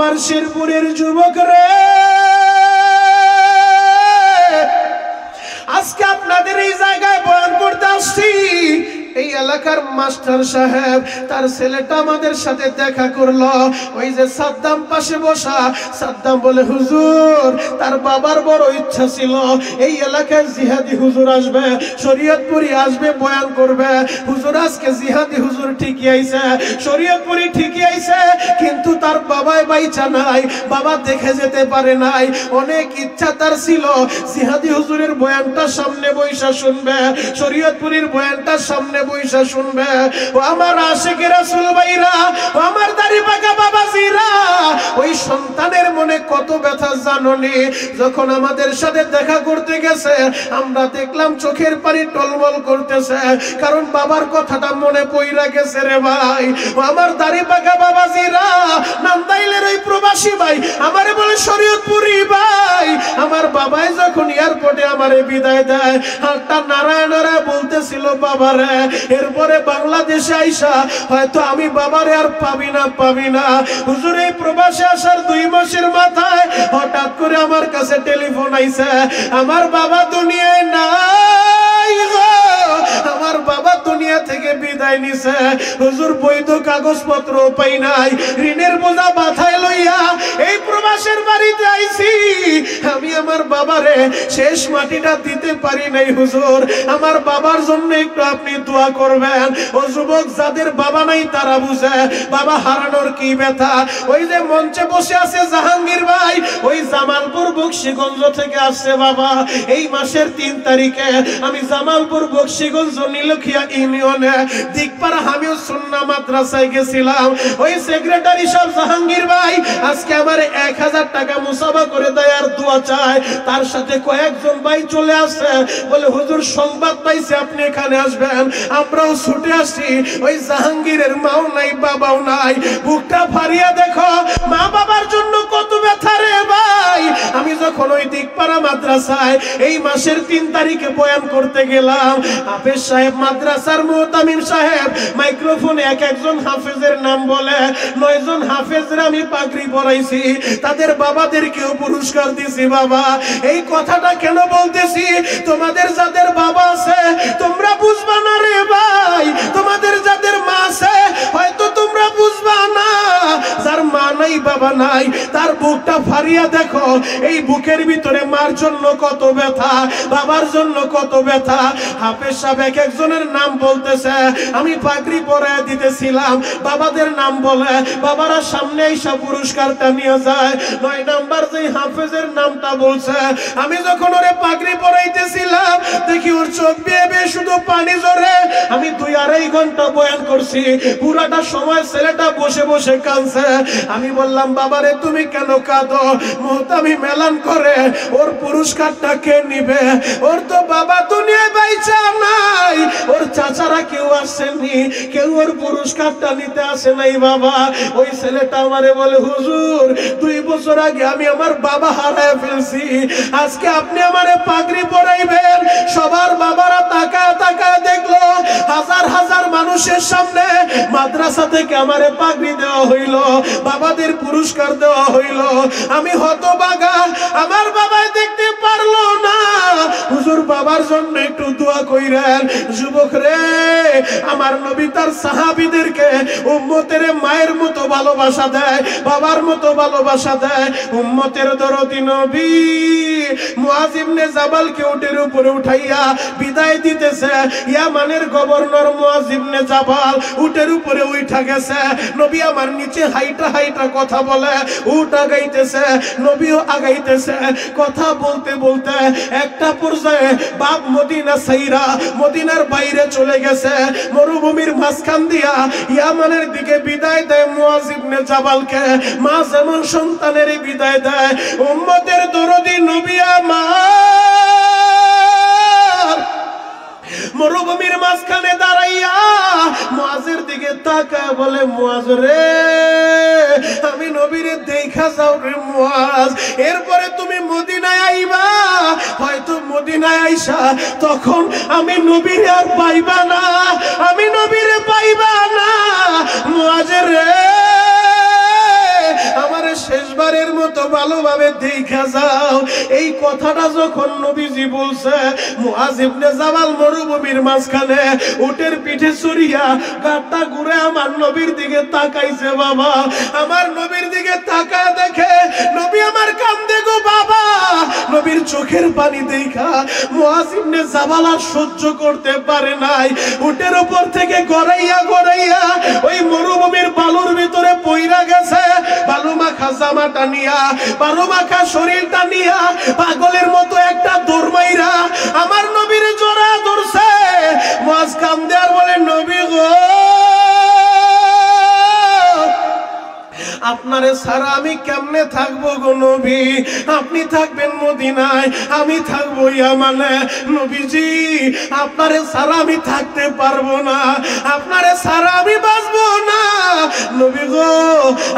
আমার শেরপুরের যুবক রে, আজকে আপনাদের এই জায়গায় বয়ান করতে আসছি। এই এলাকার মাস্টার সাহেব তার ছেলেটা আমাদের সাথে দেখা করলো। ওই যে সাদ্দাম পাশে বসা, সাদ্দাম বলে হুজুর তার বাবার বড় ইচ্ছা ছিল এই এলাকায় জিহাদি হুজুর আসবে, শরীয়তপুরি আসবে, বয়ান করবে। হুজুর আজকে জিহাদি হুজুর ঠিকই আইছে, শরীয়তপুরি ঠিকই আইছে, কিন্তু তার বাবাই বাইচা নাই, বাবা দেখে যেতে পারে নাই। অনেক ইচ্ছা তার ছিল জিহাদি হুজুরের বয়ানটা সামনে বৈশা শুনবে, শরীয়তপুরির বয়ানটা সামনে বৈশা শুনবে। ও আমার আশিকে রাসূল ভাইরা, ও আমার দাড়ি পাকা বাবাজিরা, ওই সন্তানের মনে কত ব্যথা জানোনি। যখন আমাদের সাথে দেখা করতে গেছে আমরা দেখলাম চোখের পানি টলমল করতেছে, কারণ বাবার কথাটা মনে পইরা গেছে রে ভাই। ও আমার দাড়ি পাকা বাবাজিরা, নান্দাইলের ওই প্রবাসী ভাই আমারে বলে শরীয়তপুরি ভাই, আমার বাবাই যখন এয়ারপোর্টে আমারে বিদায় দেয় হাতটা নারায় নারায় বলতেছিল বাবারে, এরপরে বাংলাদেশে আইসা হয়তো আমি বাবারে আর পাবি না। হুজুর এই প্রবাসে আসার 2 মাসের মাথায় হঠাৎ করে আমার কাছে টেলিফোন আইছে, আমার বাবা দুনিয়ায় নাই গো, আমার বাবা দুনিয়া থেকে বিদায় নিছে। হুজুর বৈধ কাগজপত্র পাই নাই, ঋণের বোঝা মাথায় লইয়া এই প্রবাসের বাড়িতে আইছি। আমি আমার বাবারে শেষ মাটিটা দিতে পারি নাই। হুজুর আমার বাবার জন্য একটু আপনি দোয়া করবেন। ও যুবক যাদের বাবা নাই তারা বুঝে বাবা হারানোর কি ব্যথা। ওই যে মঞ্চে বসে আছে জাহাঙ্গীর ভাই, ওই জামালপুর বক্সিগঞ্জ থেকে আসছে বাবা। এই মাসের 3 তারিখে আমি জামালপুর বক্সিগঞ্জ নীলখিয়া ইউনিয়নে দিকপাড়া হামিদ সুন্নাহ মাদ্রাসায় গেছিলাম। ওই সেক্রেটারি সাহেব জাহাঙ্গীর ভাই আজকে আমার 1000 টাকা মুসাফা করে দেয় আর দোয়া চায়। তার সাথে কয়েকজন ভাই চলে আসছে, বলে হুজুর সংবাদ পাইছে আপনি এখানে আসবেন। আমরাও ছুটে আসি। ওই জাহাঙ্গীরের মাও নাই বাবাও নাই, বুকটা ফাড়িয়া দেখো মা বাবার জন্য কত ব্যথা রে ভাই। আমি যখন ওই দিকপাড়া মাদ্রাসায় এই মাসের 3 তারিখে বয়ান করতে গেলাম, হাফেজ সাহেব মাদ্রাসার মুতামিম সাহেব মাইক্রোফোনে একজন হাফেজের নাম বলে 9 জন হাফেজরা আমি পাগড়ি পরাইছি, তাদের বাবাদেরকেও পুরস্কার দিছি। বাবা এই কথাটা কেন বলতেছি, তোমাদের যাদের বাবা আছে তোমরা বুঝবা না রে ভাই, তোমাদের যাদের মা আছে হয়তো তোমরা বুঝবা না। যার মা নাই বাবা নাই তার বুকটা ফাড়িয়া দেখো, এই বুকের ভিতরে মার জন্য কত ব্যথা, বাবার জন্য কত ব্যথা। হাফেজ সাহেব একজনের নাম বলতেছে, আমি পাগড়ি পরায় দিতেছিলাম, বাবাদের নাম বলে, বাবারা সামনে এসে পুরস্কারটা নিয়ে যায়। 9 নাম্বার যে হাফেজের নামটা বলছে, আমি যখন ওরে পাগড়ি পরাইতেছিলাম দেখি ওর চোখ বেয়ে বেয়ে শুধু পানি ঝরে। আমি 2-2.5 ঘন্টা বয়ান করছি, পুরাটা সময় ছেলেটা বসে বসে কাঁদছে। আমি বললাম বাবারে তুমি কেন কাঁদো? মুহতামি মেলান করে, ওর পুরস্কারটা কে নিবে? ওর তো বাবা দুনিয়ায় বাইচা নাই, ওর চাচারা কেউ আসেনি, কেউ ওর পুরস্কারটা নিতে আসে নাই বাবা। ওই ছেলেটা আমারে বলে হুজুর 2 বছর আগে আমি আমার বাবা হারায় ফেলছি, আজকে আপনি আমারে পাগড়ি পরাইবেন। সবার বাবারা তাকায় তাকায় দেখলো, হাজার হাজার মানুষের সামনে মাদ্রাসা থেকে আমারে পাগড়ি দেওয়া হইল, বাবাদের পুরস্কার দেওয়া হইল। আমি হতভাগা, আমার বাবাই দেখতে পারলো না। হুজুর বাবার জন্য একটু দোয়া কইরেন। যুবক রে, আমার নবী তার সাহাবীদেরকে উম্মতের মায়ের মতো ভালোবাসা দেয়, বাবার মতো ভালোবাসা দেয়। উম্মতের দরদি নবী মুআয ইবনে জাবালকে উটের উপরে উঠাইয়া বিদায় দিতেছে। ইয়ামানের গভর্নর মুআয ইবনে জাবাল উটের উপরে উঠা গেছে, নবী আমার নিচে হাইটা হাইটা কথা বলে, উট আগাইতেছে, নবীও আগাইতেছে। কথা বলতে বলতে একটা পর্যায়ে বাপ মদিনা সাইরা মদিনার বাইরে চলে গেছে, মরুভূমির মাঝখান দিয়া ইয়ামানের দিকে বিদায় দেয় মুআয ইবনে জাবালকে। মা যেমন সন্তানের বিদায় দেয়, উম্মতের দরদি নবী আমার মরুভূমির মাঝখানে দাঁড়াইয়া মুআযের দিকে তাকায় বলে, মুআয রে আমি নবীরে দেখা যাও রে মুআয, এরপরে তুমি মদিনায় আইবা, হয়তো মদিনায় আইসা তখন আমি নবীরে আর পাইবা না, আমি নবীরে পাইবা না। মুআয রে আমারে মতো ভালোভাবে দেখা যাও। এই কথাটা যখন নবীজি বলছে, মুআজ ইবনে জাবাল মরুভূমির মাঝখানে উটের পিঠে চড়িয়া গাট্টা ঘুরে আমার নবীর দিকে তাকাইছে। বাবা আমার নবীর দিকে তাকায় দেখে নবী আমার কান্দে গো বাবা। নবীর চোখের পানি দেখা মুআজ ইবনে জাবাল আর সহ্য করতে পারে নাই। উটের উপর থেকে গড়াইয়া গড়াইয়া ওই মরুভূমির বালুর ভিতরে পইরা গেছে। বালু মাখা জামাটা নিয়া, বালু মাখা শরীরটা নিয়া পাগলের মতো একটা দৌড় মাইরা আমার নবীর জোড়া ধরছে। মুআজ কান্দে আর বলে, নবী গো আপনারে ছাড়া আমি কেমনে থাকবো গো নবী? আপনি থাকবেন মদিনায়, আমি থাকবো ইয়ামানে। নবীজি আপনারে ছাড়া আমি থাকতে পারবো না, আপনারে ছাড়া আমি বাঁচবো না। নবী গো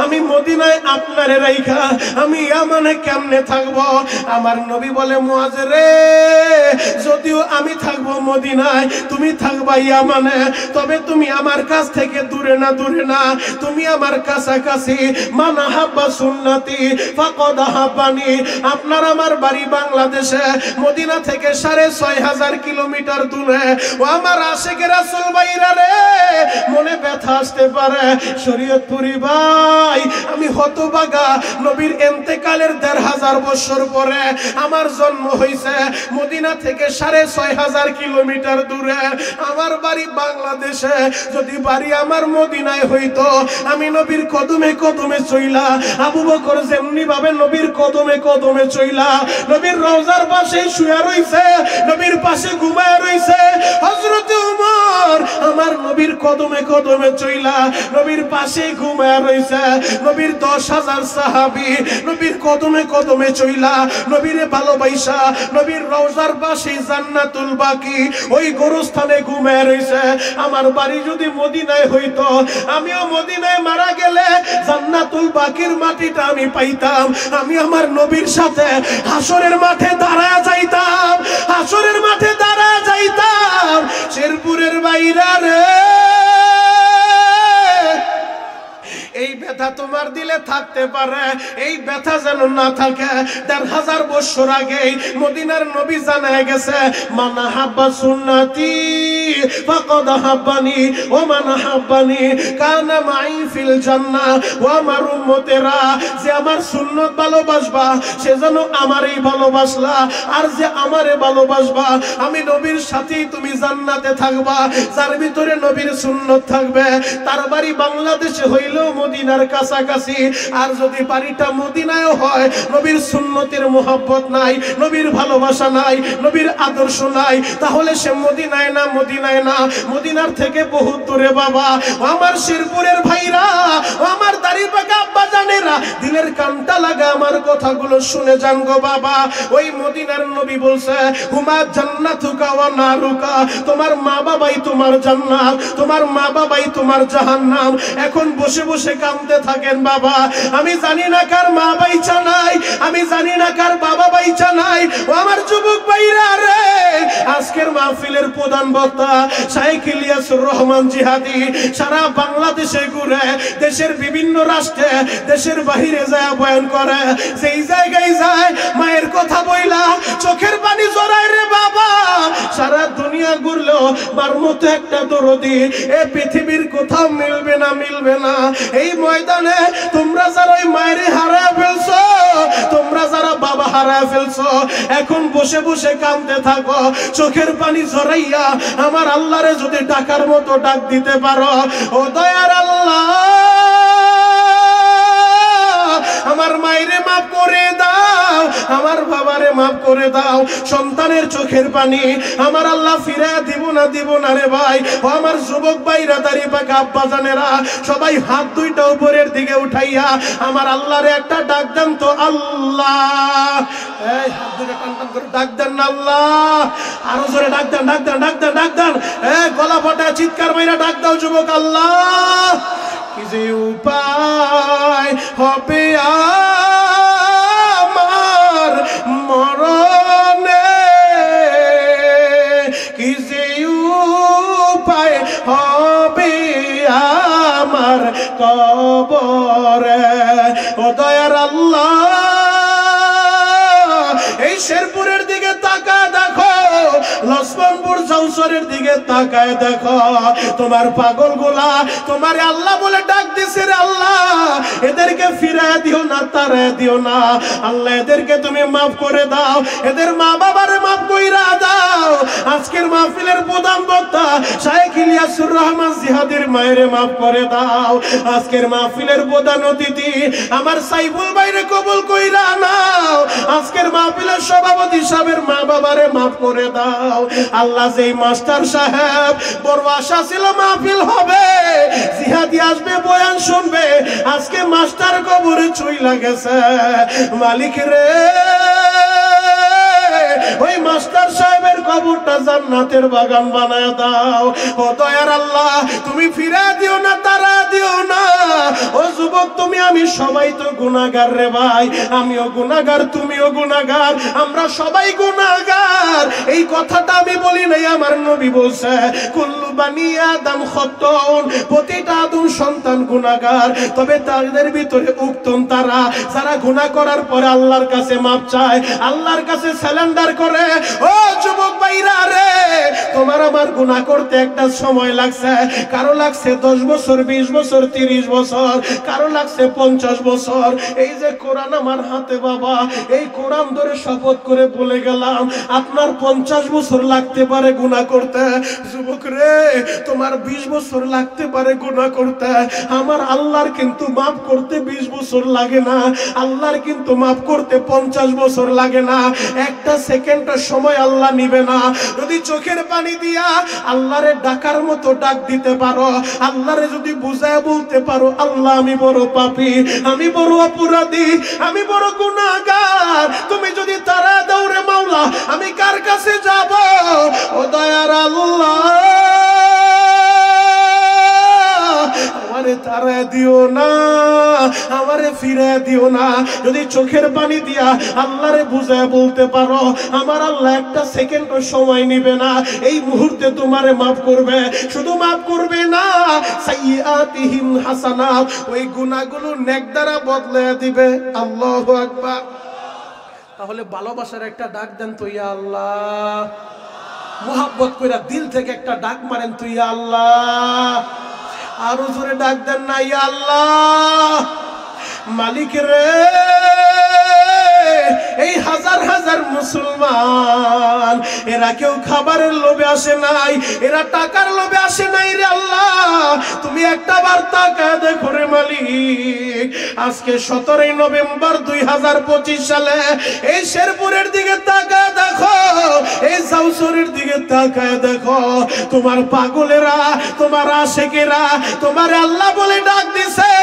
আমি মদিনায় আপনারে রাইখা আমি ইয়ামানে কেমনে থাকবো? আমার নবী বলে, মুআজ রে যদিও আমি থাকবো মদিনায়, তুমি থাকবা ইয়ামানে, তবে তুমি আমার কাছ থেকে দূরে না, দূরে না, তুমি আমার কাছাকাছি। মান আহাব্বা সুন্নতি ফাকাদ আহাব্বানি। আপনার আমার বাড়ি বাংলাদেশে, মদিনা থেকে ৬৫০০ কিলোমিটার দূরে। ও আমার আশিকে রাসূল ভাইরা রে, মনে ব্যথা আসতে পারে। শরীয়তপুরি ভাই আমি হতভাগা, নবীর ইন্তেকালের ১৫০০ বছর পরে আমার জন্ম হইছে। মদিনা থেকে ৬৫০০ কিলোমিটার দূরে আমার বাড়ি বাংলাদেশে। যদি বাড়ি আমার মদিনায় হইতো, আমি নবীর কদমে কদমে চইলা, আবু বকর যেমনি ভাবে নবীর কদমে কদমে চইলা নবীর রওজার পাশে শুয়ে রইছে, নবীর পাশে ঘুমায় রইছে। হযরত ওমর আমার নবীর কদমে কদমে চইলা নবীর পাশে ঘুমায় রইছে। নবীর ১০,০০০ সাহাবী নবীর কদমে কদমে চইলা নবীরে ভালোবাসা নবীর রওজার পাশে জান্নাতুল বাকি ওই গোরস্থানে ঘুমায় রইছে। আমার বাড়ি যদি মদিনায় হইতো, আমিও মদিনায় মারা গেলে জান্নাতুল বাকির মাটিটা আমি পাইতাম। আমি আমার নবীর সাথে হাসরের মাঠে দাঁড়ায় যাইতাম, হাসরের মাঠে দাঁড়ায় যাইতাম। শেরপুরের বাইরা রে, এই ব্যথা তোমার দিলে থাকতে পারে, এই ব্যথা যেন না থাকে। ১৫০০ বছর আগেই মদিনার নবী জানায় গেছে, মান আহাব্বা সুন্নতি ফাকাদ আহাব্বানি ওয়া মান আহাব্বানি কানা মাই ফিল জান্নাহ। ও আমার উম্মতেরা, যে আমার সুন্নত ভালোবাসবা সে যেন আমারই ভালোবাসলা, আর যে আমারে ভালোবাসবা আমি নবীর সাথেই তুমি জান্নাতে থাকবা। যার ভিতরে নবীর সুন্নত থাকবে তার বাড়ি বাংলাদেশে হইলেও মদিনার কাছাকাছি। আর যদি বাড়িটা মদিনায় হয়, নবীর সুন্নতের মোহাব্বত নাই, নবীর ভালোবাসা নাই, নবীর আদর্শ নাই, তাহলে সে মদিনায় না, মদিনায় না, মদিনার থেকে বহুত দূরে। বাবা আমার শেরপুরের ভাইরা, আমার দাড়ি পাকা আব্বা জানেরা, দিলের কানটা লাগা আমার কথাগুলো শুনে যান গো বাবা। ওই মদিনার নবী বলছে, হুমা জান্নাতুকা ওয়া নারুকা, তোমার মা বাবাই তোমার জান্নাত, তোমার মা বাবাই তোমার জাহান্নাম। এখন বসে বসে কাঁদতে থাকেন বাবা। আমি জানি না কার মা বাইচা নাই, আমি জানি না কার বাবা বাইচা নাই। ও আমার যুবক ভাইরা রে, আজকের মাহফিলের প্রধান বক্তা শাইখ ইলিয়াসুর রহমান জিহাদি সারা বাংলাদেশে ঘুরে, দেশের বিভিন্ন রাষ্ট্রে, দেশের বাহিরে যায় বয়ান করে। সেই জায়গায় যায় মায়ের কথা বইলা চোখের পানি জড়ায় রে বাবা। সারা দুনিয়া ঘুরলেও মার মতো একটা দরদি এ পৃথিবীর কোথাও মিলবে না, মিলবে না। এই ময়দানে তোমরা যারা ওই মায়ের হারায় ফেলছো, তোমরা যারা বাবা হারায় ফেলছো, এখন বসে বসে কাঁদতে থাকো, চোখের পানি ঝরাইয়া আমার আল্লাহরে যদি ডাকার মতো ডাক দিতে পারো, ও দয়ার আল্লাহ আমার মায়েরে মাফ করে দাও, আমার বাবারে মাফ করে দাও। সন্তানের চোখের পানি আমার আল্লাহ ফিরায় দিব না, দিব না রে ভাই। ও আমার যুবক ভাইরা, দাড়ি পাকা আব্বা জানেরা, সবাই হাত দুইটা উপরের দিকে উঠাইয়া আমার আল্লাহরে একটা ডাক দেন তো, আল্লাহ। এই হাত দুইটা টান টান করে ডাক দেন না, আল্লাহ। আরো জোরে ডাক দেন, ডাক দেন, ডাক দেন, ডাক দেন। গলা ফাটায় চিৎকার মাইরা ডাক দাও যুবক, আল্লাহ। কি যে উপায় হবে আমার মরণে, কি যে উপায় হবে আমার কবরে, ও দয়ার দয়ার আল্লাহ এই শেরপুরের দিকে তাকায় দেখো, লক্ষ্মণপুর চৌসরের দিকে তাকায় দেখো, তোমার পাগলগুলা তোমারে আল্লাহ বলে ডাক দিছে রে আল্লাহ, এদেরকে ফিরায় দিও না, তারায় দিও না আল্লাহ, এদেরকে তুমি মাফ করে দাও, এদের মা বাবারে মাফ কইরা দাও। আজকের মাহফিলের প্রধান বক্তা শাইখ ইলিয়াসুর রহমান জিহাদের মায়েরে মাফ করে দাও। আজকের মাহফিলের প্রধান অতিথি আমার সাইফুল ভাইরে কবুল কইরা নাও। আজকের মাহফিলের সভাপতি সাহেবের মা বাবারে মাফ করে দাও আল্লাহ। যেই মাস্টার সাহেব বড় আশা ছিল মাহফিল হবে, জিহাদি আসবে, বয়ান শুনবে, আজকে মাস্টার কবরে চইলা গেছে। মালিক রে ওই মাস্টার সাহেবের কবরটা জান্নাতের বাগান বানায় দাও। ও দয়ার আল্লাহ তুমি ফিরা দিও না, তারা দিও না। ও যুবক তুমি আমি সবাই তো গুনাহগার রে ভাই, আমিও গুনাহগার, তুমিও গুনাহগার, আমরা সবাই গুনাহগার। এই কথাটা আমি বলি নাই, আমার নবী বলছে কুল্লু বানি আদম খাত্তাউন, প্রতিটা আদম সন্তান গুনাহগার, তবে তাদের ভিতরে উত্তম তারা যারা গুনাহ করার পরে আল্লাহর কাছে মাপ চায়, আল্লাহর কাছে সারেন্ডার করে। ও যুবক ভাইরা রে, তোমার আমার গুনাহ করতে একটা সময় লাগছে, কারো লাগছে 10 বছর, 20 বছর, 30 বছর, কারো লাগছে 50 বছর। এই যে কোরআন আমার হাতে বাবা, এই কোরআন ধরে শপথ করে বলে গেলাম আপনার 50 বছর লাগতে পারে গুনাহ করতে। যুবক রে তোমার 20 বছর লাগতে পারে গুনাহ করতে, আমার আল্লাহর কিন্তু মাফ করতে 20 বছর লাগে না, আল্লাহর কিন্তু মাফ করতে 50 বছর লাগে না। একটা সেকেন্ডের সময় আল্লাহ নিবে না। যদি চোখের পানি দিয়া আল্লাহরে ডাকার মতো ডাক দিতে পারো, আল্লাহরে যদি বুঝায় বলতে পারো আল্লাহ আমি বড় পাপী, আমি বড় অপরাধী, আমি বড় গুনাহগার, তুমি যদি তারা দৌড়ে মাওলা আমি কার কাছে যাব? ও দয়ার আল্লাহ আমারে তারা দিও না, আমারে ফিরে দিও না। যদি চোখের পানি দিয়া আল্লাহরে বুঝায় বলতে পারো, আমার আল্লাহ একটা সেকেন্ডও সময় নিবে না, এই মুহূর্তে তোমারে মাফ করবে। শুধু মাফ করবে না, সাইয়্যাতিহিম হাসানাত, ওই গুনাহগুলো নেক দ্বারা বদলে দিবে। আল্লাহু আকবার। তাহলে ভালোবাসার একটা ডাক দেন তো, ইয়া আল্লাহ। মুহাব্বত কইরা দিল থেকে একটা ডাক মারেন তো, ইয়া আল্লাহ। আরো জোরে ডাক দেন না, ইয়া আল্লাহ। মালিক রে এই হাজার হাজার মুসলমান, এরা কেউ খাবারের লোভে আসে নাই, এরা টাকার লোভে আসে নাই রে আল্লাহ। তুমি একটা বার তাকায় দেখো রে মালিক, আজকে 17 নভেম্বর 2025 সালে এই শেরপুরের দিকে তাকায় দেখো, এই চৌসরের দিকে তাকায় দেখো, তোমার পাগলেরা, তোমার আশেকেরা তোমার আল্লাহ বলে ডাক দিছে।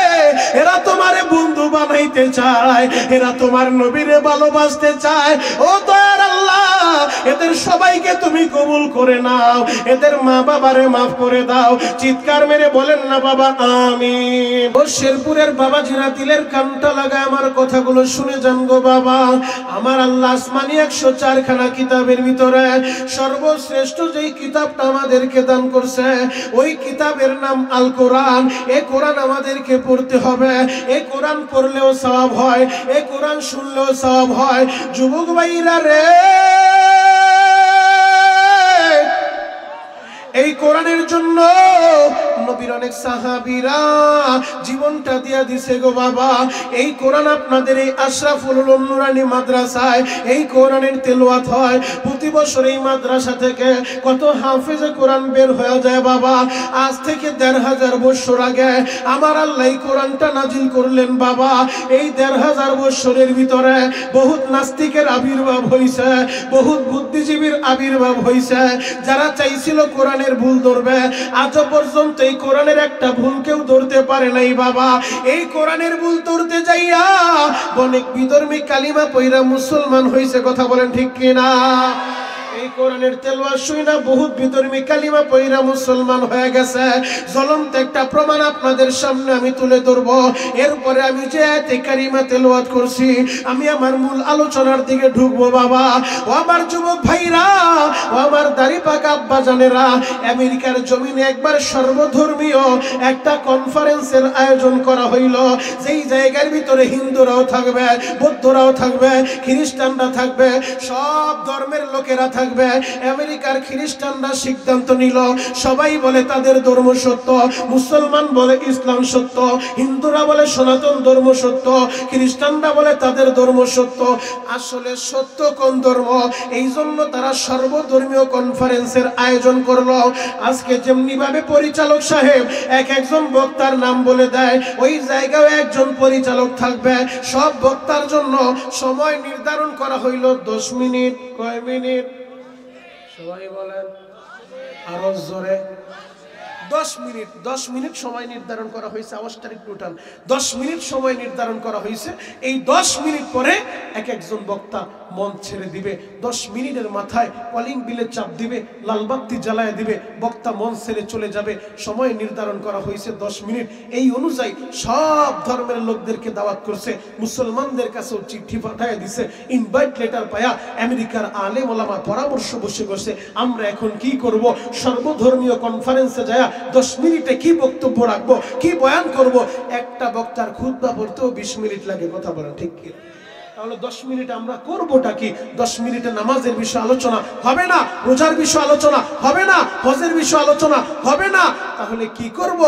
এরা তোমারে বন্ধু বানাইতে চায়, এরা তোমার নবীরে ভালোবাসতে চায়। ও দয়ার আল্লাহ, এদের সবাইকে তুমি কবুল করে নাও, এদের মা বাবারে মাফ করে দাও। চিৎকার মেরে বলেন না বাবা আমিন। ও শেরপুরের বাবাজিরা দিলের কানটা লাগায় আমার কথাগুলো শুনে যান গো বাবা। আমার আল্লাহ আসমানি 104 খানা কিতাবের ভিতরে সর্বশ্রেষ্ঠ যেই কিতাবটা আমাদেরকে দান করছে, ওই কিতাবের নাম আল কোরআন। এই কোরআন আমাদেরকে পড়তে হবে, এই কোরআন পড়লেও সওয়াব হয়, এই কোরআন শুনলেও সওয়াব হয়। যুবক ভাইরা রে, এই কোরআনের জন্য নবীর অনেক সাহাবীরা জীবনটা দিয়া দিছে গো বাবা। এই কোরআন আপনাদের এই আশরাফুল উলুম নুরানি মাদ্রাসায় এই কোরআনের তেলাওয়াত হয় প্রতি বছর। এই মাদ্রাসা থেকে কত হাফেজে কোরআন বের হয়ে যায় বাবা। আজ থেকে 1500 বছর আগে আমার আল্লাহ এই কোরআনটা নাজিল করলেন বাবা। এই 1500 বছরের ভিতরে বহুত নাস্তিকের আবির্ভাব হইছে, বহুত বুদ্ধিজীবীর আবির্ভাব হইছে, যারা চাইছিল কোরআনের ভুল ধরবে, আজ পর্যন্ত এই কোরআনের একটা ভুল কেউ ধরতে পারে নাই বাবা। এই কোরআনের ভুল ধরতে যাইয়া অনেক বিধর্মী কালিমা পয়রা মুসলমান হইছে, কথা বলেন ঠিক কিনা? এই কোরআনের তেলাওয়াত শুইনা বহুত বিধর্মী কালিমা পয়রা মুসলমান হয়ে গেছে। জ্বলন্ত একটা প্রমাণ আপনাদের সামনে আমি তুলে ধরব। এরপরে আমি যে আয়াতে কারিমা তেলাওয়াত করছি আমি আমার মূল আলোচনার দিকে ঢুকবো। বাবা ও আমার যুবক ভাইরা, ও আমার দাড়ি পাকা আব্বা জানেরা, আমেরিকার জমিনে একবার সর্বধর্মীয় একটা কনফারেন্সের আয়োজন করা হইল। যেই জায়গার ভিতরে হিন্দুরাও থাকবে, বৌদ্ধরাও থাকবে, খ্রিস্টানরা থাকবে, সব ধর্মের লোকেরা থাকবে। আমেরিকার খ্রিস্টানরা সিদ্ধান্ত নিল, সবাই বলে তাদের ধর্ম সত্য, মুসলমান বলে ইসলাম সত্য, হিন্দুরা বলে সনাতন ধর্ম সত্য, খ্রিস্টানরা বলে তাদের ধর্ম সত্য। আসলে সত্য কোন ধর্ম? এই জন্য তারা সর্বধর্মীয় কনফারেন্সের আয়োজন করলো। আজকে যেমনি ভাবে পরিচালক সাহেব একজন বক্তার নাম বলে দেয়, ওই জায়গায় একজন পরিচালক থাকবে। সব বক্তার জন্য সময় নির্ধারণ করা হইল 10 মিনিট। কয় মিনিট? সবাই বলেন আরো জোরে। 10 মিনিট। 10 মিনিট সময় নির্ধারণ করা হয়েছে। আওয়াজটা একটু উঠান। 10 মিনিট সময় নির্ধারণ করা হয়েছে। এই 10 মিনিট পরে একজন বক্তা মন ছেড়ে দিবে। 10 মিনিটের মাথায় কলিং বিলে চাপ দিবে, লালবাতি জ্বালায় দিবে, বক্তা মন ছেড়ে চলে যাবে। সময় নির্ধারণ করা হয়েছে 10 মিনিট। এই অনুযায়ী সব ধর্মের লোকদেরকে দাওয়াত করছে। মুসলমানদের কাছেও চিঠি পাঠায় দিছে, ইনভাইট লেটার পায়া আমেরিকার আলেম ওলামা পরামর্শ বসে বসে আমরা এখন কি করব, সর্বধর্মীয় কনফারেন্সে যায় 10 মিনিটে কি বক্তব্য রাখবো, কি বয়ান করব। একটা বক্তার খুতবা পড়তেও 20 মিনিট লাগে। কথা বলেন ঠিক কি? তাহলে 10 মিনিটে আমরা করবোটা কি? 10 মিনিটে নামাজের বিষয়ে আলোচনা হবে না, রোজার বিষয়ে আলোচনা হবে না, হজের বিষয়ে আলোচনা হবে না। তাহলে কি করব?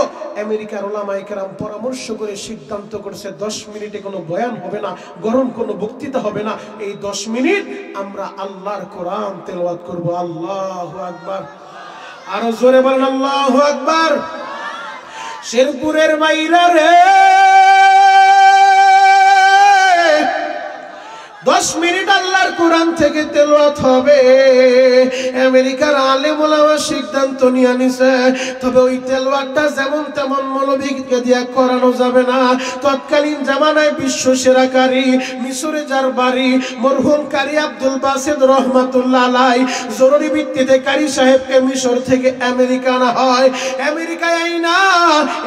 আমেরিকার উলামায়ে কেরাম পরামর্শ করে সিদ্ধান্ত করেছে 10 মিনিটে কোনো বয়ান হবে না, গরম কোনো বক্তৃতা হবে না। এই 10 মিনিট আমরা আল্লাহর কোরআন তেলাওয়াত করব। আল্লাহু আকবার। আরো জোরে বলেন আল্লাহু আকবার। শেরপুরের মাইরা রে, 10 মিনিট আল্লাহর কোরআন থেকে তেলাওয়াত হবে। আমেরিকার আলেম ওলামা সিদ্ধান্ত নিয়ে নিছে, তবে ওই তেলাওয়াতটা যেমন তেমন মৌলবীকে দিয়ে করানো যাবে না। তৎকালীন জামানায় বিশ্ব সেরা কারি, মিশরে যার বাড়ি, মরহুম কারি আব্দুল বাসিত রহমাতুল্লাহ আলাইহি, জরুরি ভিত্তিতে কারি সাহেবকে মিশর থেকে আমেরিকা আনা হয়। আমেরিকায় আইনা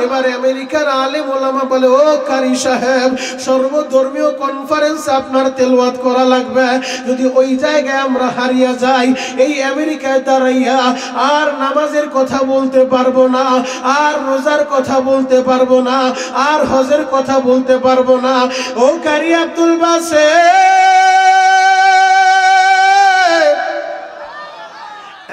এবার আমেরিকার আলেম ওলামা বলে, ও কারি সাহেব, সর্বধর্মীয় কনফারেন্সে আপনার তেলাওয়াত করা লাগবে। যদি ওই জায়গায় আমরা হারিয়ে যাই, এই আমেরিকায় দাঁড়াইয়া আর নামাজের কথা বলতে পারবো না, আর রোজার কথা বলতে পারবো না, আর হজের কথা বলতে পারবো না। ও কারি আব্দুল বাসিত,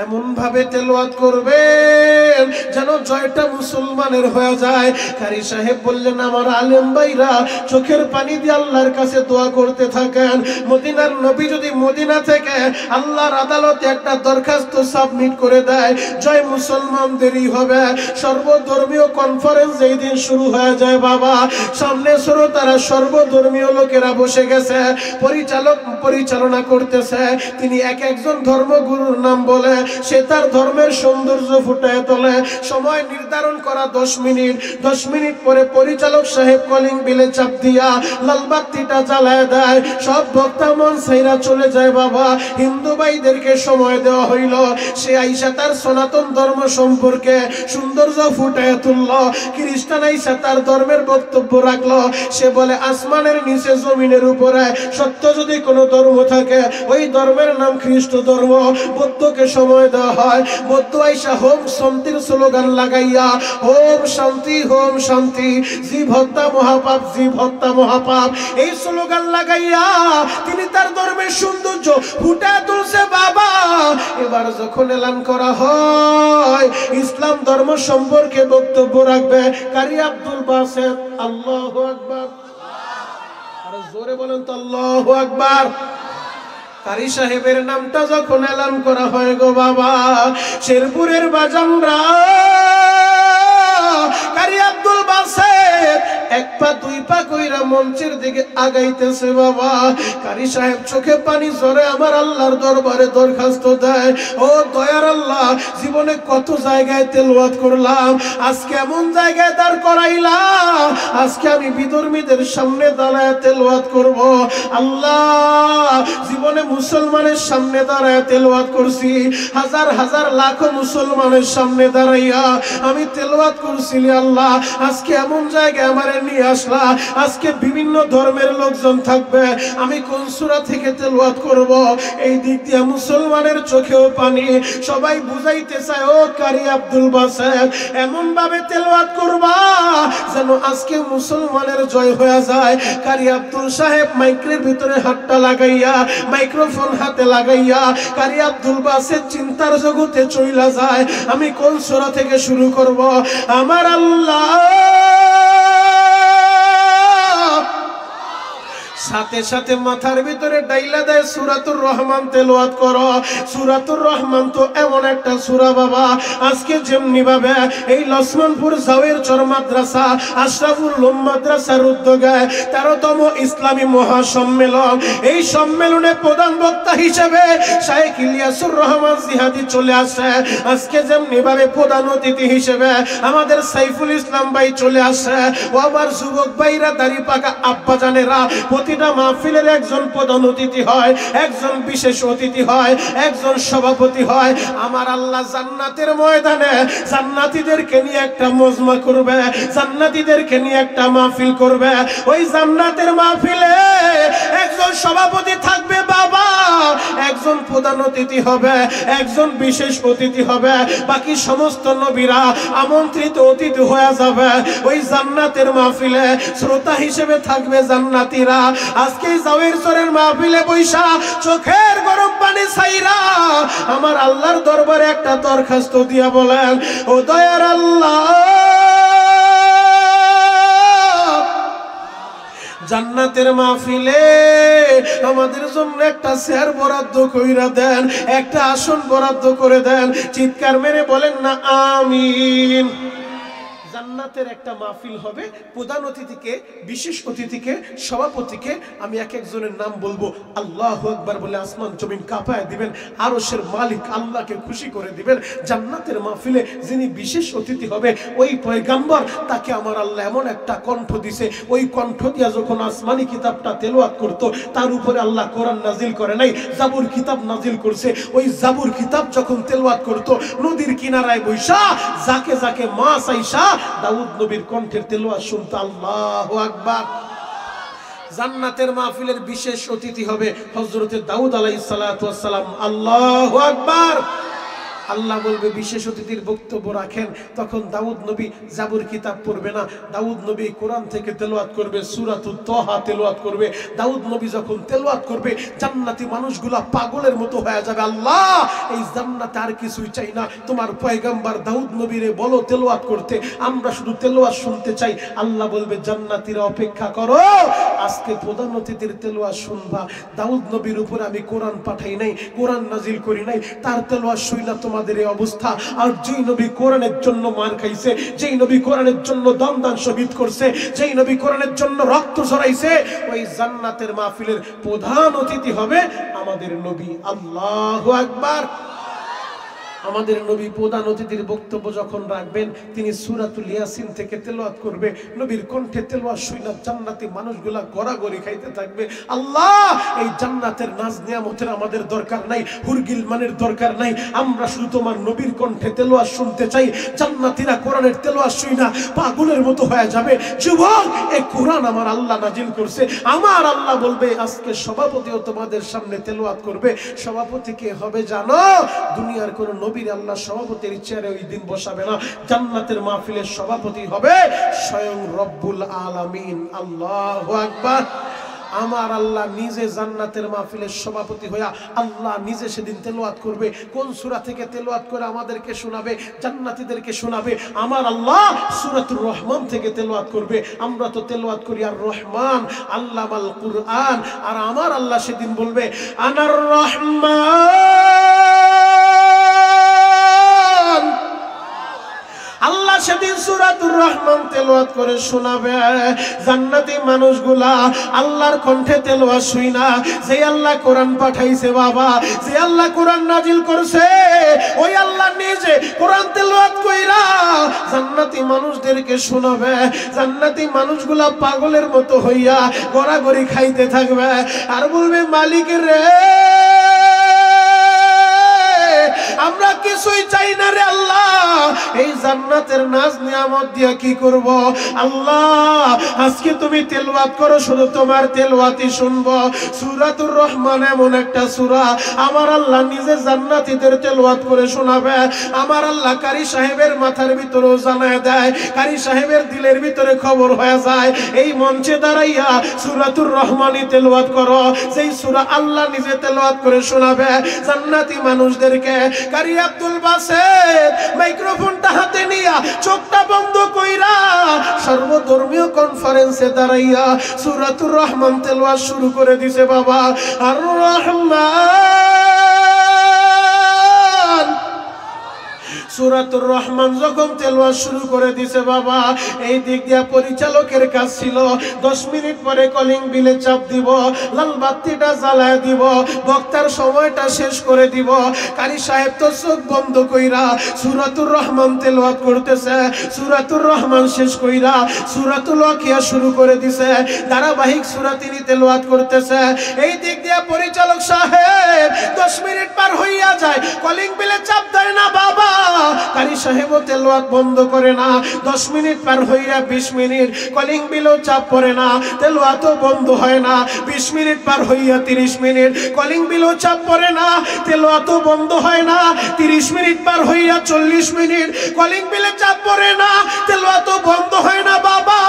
এমন ভাবে তেলাওয়াত করবেন যেন জয়টা মুসলমানের হয়ে যায়। কারি সাহেব বললেন, আমার আলেম ভাইরা চোখের পানি দিয়ে আল্লাহর কাছে দোয়া করতে থাকেন। মদিনার নবী যদি মদিনা থেকে আল্লাহর আদালতে একটা দরখাস্ত সাবমিট করে দেয়, জয় মুসলমানদেরই হবে। সর্বধর্মীয় কনফারেন্স যেই দিন শুরু হয়ে যায়, বাবা সামনে শ্রোতারা সর্বধর্মীয় লোকেরা বসে গেছে, পরিচালক পরিচালনা করতেছে। তিনি একজন ধর্মগুরুর নাম বলে সে তার ধর্মের সৌন্দর্য ফুটায় তোলে। সময় নির্ধারণ করা 10 মিনিট। 10 মিনিট পরে পরিচালক সাহেব কলিং বিলে চাপ দিয়া লালবাতিটা জ্বালায় দেয়। সব বক্তা মন ছাইরা চলে যায়। বাবা হিন্দু ভাইদেরকে সময় দেওয়া হইল। সে আইসা তার সনাতন ধর্ম সম্পর্কে সৌন্দর্য ফুটায় তুলল। খ্রিস্টান আইসা তার ধর্মের বক্তব্য রাখলো। সে বলে, আসমানের নিচে জমিনের উপরে সত্য যদি কোনো ধর্ম থাকে, ওই ধর্মের নাম খ্রিস্ট ধর্ম। বৌদ্ধকে সময় দেওয়া হয়। বৌদ্ধ আইসা হোম শান্তির স্লোগান লাগাইয়া, হোম শান্তি, হোম শান্তি, জীব হত্যা মহাপাপ, জীব হত্যা মহাপাপ, এই স্লোগান লাগাইয়া তিনি তার ধর্মের সৌন্দর্য ফুটে তুলছে। বাবা এবার যখন এলান করা হয় ইসলাম ধর্ম সম্পর্কে বক্তব্য রাখবে কারি আব্দুল বাসিত, আল্লাহু আকবার। আর জোরে বলেন তো আল্লাহু আকবার। কারি সাহেবের নামটা যখন এলান করা হয় গো বাবা, শেরপুরের বাজানরা কারি আব্দুল বাসিত এক পা দুই পা কইরা মঞ্চের দিকে আগাইতেছে বাবা। কারি সাহেব চোখে পানি ঝরে আমার আল্লাহর দরবারে দরখাস্ত দেয়, ও দয়ার আল্লাহ, জীবনে কত জায়গায় তেলাওয়াত করলাম, আজকে এমন জায়গায় দাঁড় করাইলাম, আজকে আমি বিধর্মীদের সামনে দাঁড়ায় তেলাওয়াত করব। আল্লাহ, জীবনে মুসলমানের সামনে দাঁড়ায় তেলাওয়াত করছি, হাজার হাজার লাখো মুসলমানের সামনে দাঁড়াইয়া আমি তেলাওয়াত করছি। আল্লাহ, আজকে এমন জায়গায় আমারে নিয়ে আসলা, আজকে বিভিন্ন ধর্মের লোকজন থাকবে, আমি কোন সূরা থেকে তেলাওয়াত করব? এই দিক দিয়ে মুসলমানের চোখেও পানি। সবাই বুঝাইতে চায়, ও কারি আব্দুল বাসেত, এমন ভাবে তেলাওয়াত করবা যেন আজকে মুসলমানের জয় হয়ে যায়। কারি আব্দুল সাহেব মাইকের ভিতরে হাতটা লাগাইয়া, মাইক্রোফোন হাতে লাগাইয়া কারি আব্দুল বাসেত চিন্তার জগতে চইলা যায়, আমি কোন সূরা থেকে শুরু করব? আমার আল্লাহ সাথে সাথে মাথার ভিতরে ডাইলা দেয়, সূরাতুর রহমান তেলাওয়াত করো। সূরাতুর রহমান তো এমন একটা সূরা বাবা, আজকে যেমনি ভাবে এই লক্ষ্মণপুর জাওয়ের চর মাদ্রাসা আশরাফুল উলুম মাদ্রাসার উদ্যোগে 13তম ইসলামী মহাসম্মেলন, এই সম্মেলনে প্রধান বক্তা হিসেবে শাইখ ইলিয়াসুর রহমান জিহাদি চলে আসে। আজকে যেমনি ভাবে প্রধান অতিথি হিসেবে আমাদের সাইফুল ইসলাম ভাই চলে আসে। ও আমার যুবক ভাইরা, দাড়ি পাকা আব্বা জানেরা, প্রতিটা মাহফিলের একজন প্রধান অতিথি হয়, একজন বিশেষ অতিথি হয়, একজন সভাপতি হয়। আমার আল্লাহ জান্নাতের ময়দানে জান্নাতীদেরকে নিয়ে একটা মজমা করবে, জান্নাতীদেরকে নিয়ে একটা মাহফিল করবে। ওই জান্নাতের মাহফিলে একজন সভাপতি থাকবে বাবা, একজন প্রধান অতিথি হবে, একজন বিশেষ অতিথি হবে, বাকি সমস্ত নবীরা আমন্ত্রিত অতিথি হয়ে যাবে। ওই জান্নাতের মাহফিলে শ্রোতা হিসেবে থাকবে জান্নাতীরা। আজকে জাওয়ের চরের মাহফিলে বৈশা চোখের গরম পানি ছাইরা আমার আল্লাহর দরবারে একটা দরখাস্ত দিয়া বলেন, ও দয়ার আল্লাহ, জান্নাতের মাহফিলে আমাদের জন্য একটা চেয়ার বরাদ্দ কইরা দেন, একটা আসন বরাদ্দ করে দেন। চিৎকার মেরে বলেন না আমিন। জান্নাতের একটা মাহফিল হবে, প্রধান অতিথিকে, বিশেষ অতিথিকে, সভাপতিকে আমি এক একজনের নাম বলবো, আল্লাহু আকবার বলে আসমান জমিন কাঁপায় দিবেন, আরশের মালিক আল্লাহকে খুশি করে দিবেন। জান্নাতের মাহফিলে যিনি বিশেষ অতিথি হবে ওই পয়গাম্বর, তাকে আমার আল্লাহ এমন একটা কণ্ঠ দিছে, ওই কণ্ঠ দিয়া যখন আসমানি কিতাবটা তেলাওয়াত করতো, তার উপরে আল্লাহ কোরআন নাজিল করে নাই, জাবুর কিতাব নাজিল করছে। ওই জাবুর কিতাব যখন তেলাওয়াত করতো, নদীর কিনারায় বৈশা যাকে যাকে মাছ আইসা দাউদ নবীর কণ্ঠের তেলাওয়াত শুনতো। আল্লাহু আকবার। জান্নাতের মাহফিলের বিশেষ অতিথি হবে হযরতে দাউদ আলাইহিস সালাতু ওয়াস সালাম। আল্লাহু আকবার। আল্লাহ বলবে বিশেষ অতিথির বক্তব্য রাখেন, তখন দাউদ নবী জাবুর কিতাব পড়বে না, দাউদ নবী কোরআন থেকে তেলাওয়াত করবে, সূরাতুত তাহা তেলাওয়াত করবে। দাউদ নবী যখন তেলাওয়াত করবে জান্নাতি মানুষগুলা পাগলের মতো হয়ে যাবে। আল্লাহ, এই জান্নাতে আর কিছুই চাই না, তোমার পয়গম্বর দাউদ নবীরে বলো তেলাওয়াত করতে, আমরা শুধু তেলাওয়াত শুনতে চাই। আল্লাহ বলবে জান্নাতীরা অপেক্ষা করো, আজকে প্রধান অতিথির তেলাওয়াত শুনবা। দাউদ নবীর উপর আমি কোরআন পাঠাই নাই, কোরআন নাজিল করি নাই, তার তেলাওয়াত শুইনা তোমাদের এই অবস্থা। আর যেই নবী কোরআনের জন্য মার খাইছে, যেই নবী কোরআনের জন্য দমদান শহীদ করছে, যেই নবী কোরআনের জন্য রক্ত ঝরাইছে, ওই জান্নাতের মাহফিলের প্রধান অতিথি হবে আমাদের নবী। আল্লাহু আকবার। আমাদের নবী প্রধান অতিথির বক্তব্য যখন রাখবেন, তিনি সূরাতুল ইয়াসিন থেকে তেলাওয়াত করবে। নবীর কণ্ঠে তেলাওয়াত শুনে জান্নাতি মানুষগুলা গড়াগড়ি খাইতে থাকবে। আল্লাহ, এই জান্নাতের নাজ নিয়ামতের আমাদের দরকার নাই, হুরগিলমানের দরকার নাই, আমরা শুধু তোমার নবীর কণ্ঠে তেলাওয়াত শুনতে চাই। জান্নাতীরা কোরআনের তেলাওয়াত শুনে পাগলের মতো হয়ে যাবে। যুবক, এই কোরআন আমার আল্লাহ নাজিল করছে। আমার আল্লাহ বলবে আজকে সভাপতিও তোমাদের সামনে তেলাওয়াত করবে। সভাপতি কে হবে জানো? দুনিয়ার কোন নবীর আল্লাহ সভাপতির চেয়ারে ওই দিন বসাবে না। জান্নাতের মাহফিলের সভাপতি হবে স্বয়ং রব্বুল আলামিন। আল্লাহু আকবার। আমার আল্লাহ নিজে জান্নাতের মাহফিলের সভাপতি হইয়া আল্লাহ নিজে সেদিন তেলাওয়াত করবে। কোন সূরা থেকে তেলাওয়াত করে আমাদেরকে শোনাবে, জান্নাতীদেরকে শোনাবে? আমার আল্লাহ সূরাতুর রহমান থেকে তেলাওয়াত করবে। আমরা তো তেলাওয়াত করি আর রহমান আল্লামাল কুরআন, আর আমার আল্লাহ সেদিন বলবে আনার রহমান। আল্লাহ সেদিন সূরাতুর রহমান তেলাওয়াত করে শোনাবে। জান্নাতি মানুষগুলা আল্লাহর কণ্ঠে তেলাওয়াত শুইনা, যে আল্লাহ কোরআন পাঠাইছে বাবা, যে আল্লাহ কোরআন নাজিল করছে, ওই আল্লাহ নিজে কোরআন তেলাওয়াত কইরা জান্নাতি মানুষদেরকে শোনাবে। জান্নাতি মানুষগুলা পাগলের মতো হইয়া গড়াগড়ি খাইতে থাকবে আর বলবে, মালিক রে, আমরা কিছুই চাই না রে আল্লাহ, এই জান্নাতের নাজ নিয়ামত দিয়া কি করব? আল্লাহ আজকে তুমি তেলাওয়াত করো, শুধু তোমার তেলাওয়াতই শুনবো। সূরাতুর রহমান এমন একটা সূরা, আমার আল্লাহ নিজে জান্নাতীদের তেলাওয়াত করে শোনাবে। আমার আল্লাহ কারি সাহেবের মাথার ভিতরেও জানায় দেয়, কারি সাহেবের দিলের ভিতরে খবর হয়ে যায়, এই মঞ্চে দাঁড়াইয়া সূরাতুর রহমানই তেলাওয়াত করো, যেই সূরা আল্লাহ নিজে তেলাওয়াত করে শোনাবে জান্নাতি মানুষদেরকে। কারি আব্দুল বাসেত মাইক্রোফোনটা হাতে নিয়া চোখটা বন্ধ কইরা সর্বধর্মীয় কনফারেন্সে দাঁড়াইয়া সূরাতুর রহমান তেলাওয়াত শুরু করে দিছে বাবা। আর রহমান সূরাতুর রহমান যখন তেলাওয়াত শুরু করে দিছে বাবা, এই দিক দিয়া পরিচালকের কাজ ছিল 10 মিনিট পরে কলিং বিলে চাপ দিব, লাল বাতিটা জ্বালায় দিব, বক্তার সময়টা শেষ করে দিব। কারি সাহেব তো চোখ বন্ধ কইরা সূরাতুর রহমান তেলাওয়াত করতেছে। সূরাতুর রহমান শেষ কইরা সূরাতুল ওয়াকিয়া শুরু করে দিছে, ধারাবাহিক সূরা তিনি তেলাওয়াত করতেছে। এই দিক দিয়া পরিচালক সাহেব 10 মিনিট পার হইয়া যায়, কলিং বিলে চাপ দেয় না বাবা, কারি সাহেবও তেলাওয়াত বন্ধ করে না। 10 মিনিট পার হইয়া 20 মিনিট, কলিং বিলও চাপ পড়ে না, তেলাওয়াতও বন্ধ হয় না। 20 মিনিট পার হইয়া 30 মিনিট, কলিং বিলও চাপ পড়ে না, তেলাওয়াতও বন্ধ হয় না। 30 মিনিট পার হইয়া 40 মিনিট, কলিং বিলে চাপ পড়ে না, তেলাওয়াতও বন্ধ হয় না বাবা।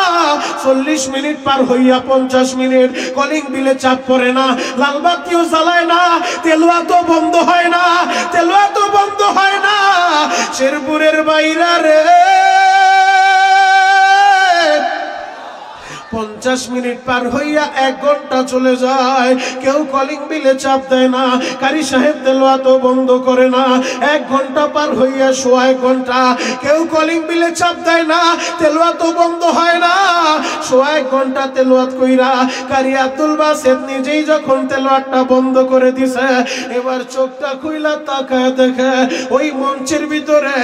40 মিনিট পার হইয়া 50 মিনিট, কলিং বিলে চাপ পড়ে না, লাল বাতিও জ্বালায় না, তেলাওয়াতও বন্ধ হয় না, তেলাওয়াতও বন্ধ হয় না। শেরপুরের বাইরা রে, 50 মিনিট পার হইয়া 1 ঘন্টা চলে যায়, কেউ কলিং বিলে চাপ দেয় না, কারি সাহেব তেলাওয়াতও বন্ধ করে না। 1 ঘন্টা পার হইয়া 1.5 ঘন্টা, কেউ কলিং বিলে চাপ দেয় না, তেলাওয়াতও বন্ধ হয় না। 1.5 ঘন্টা তেলাওয়াত কইরা কারি আব্দুল বাসেত নিজেই যখন তেলাওয়াতটা বন্ধ করে দিছে, এবার চোখটা খুইলা তাকায় দেখে ওই মঞ্চের ভিতরে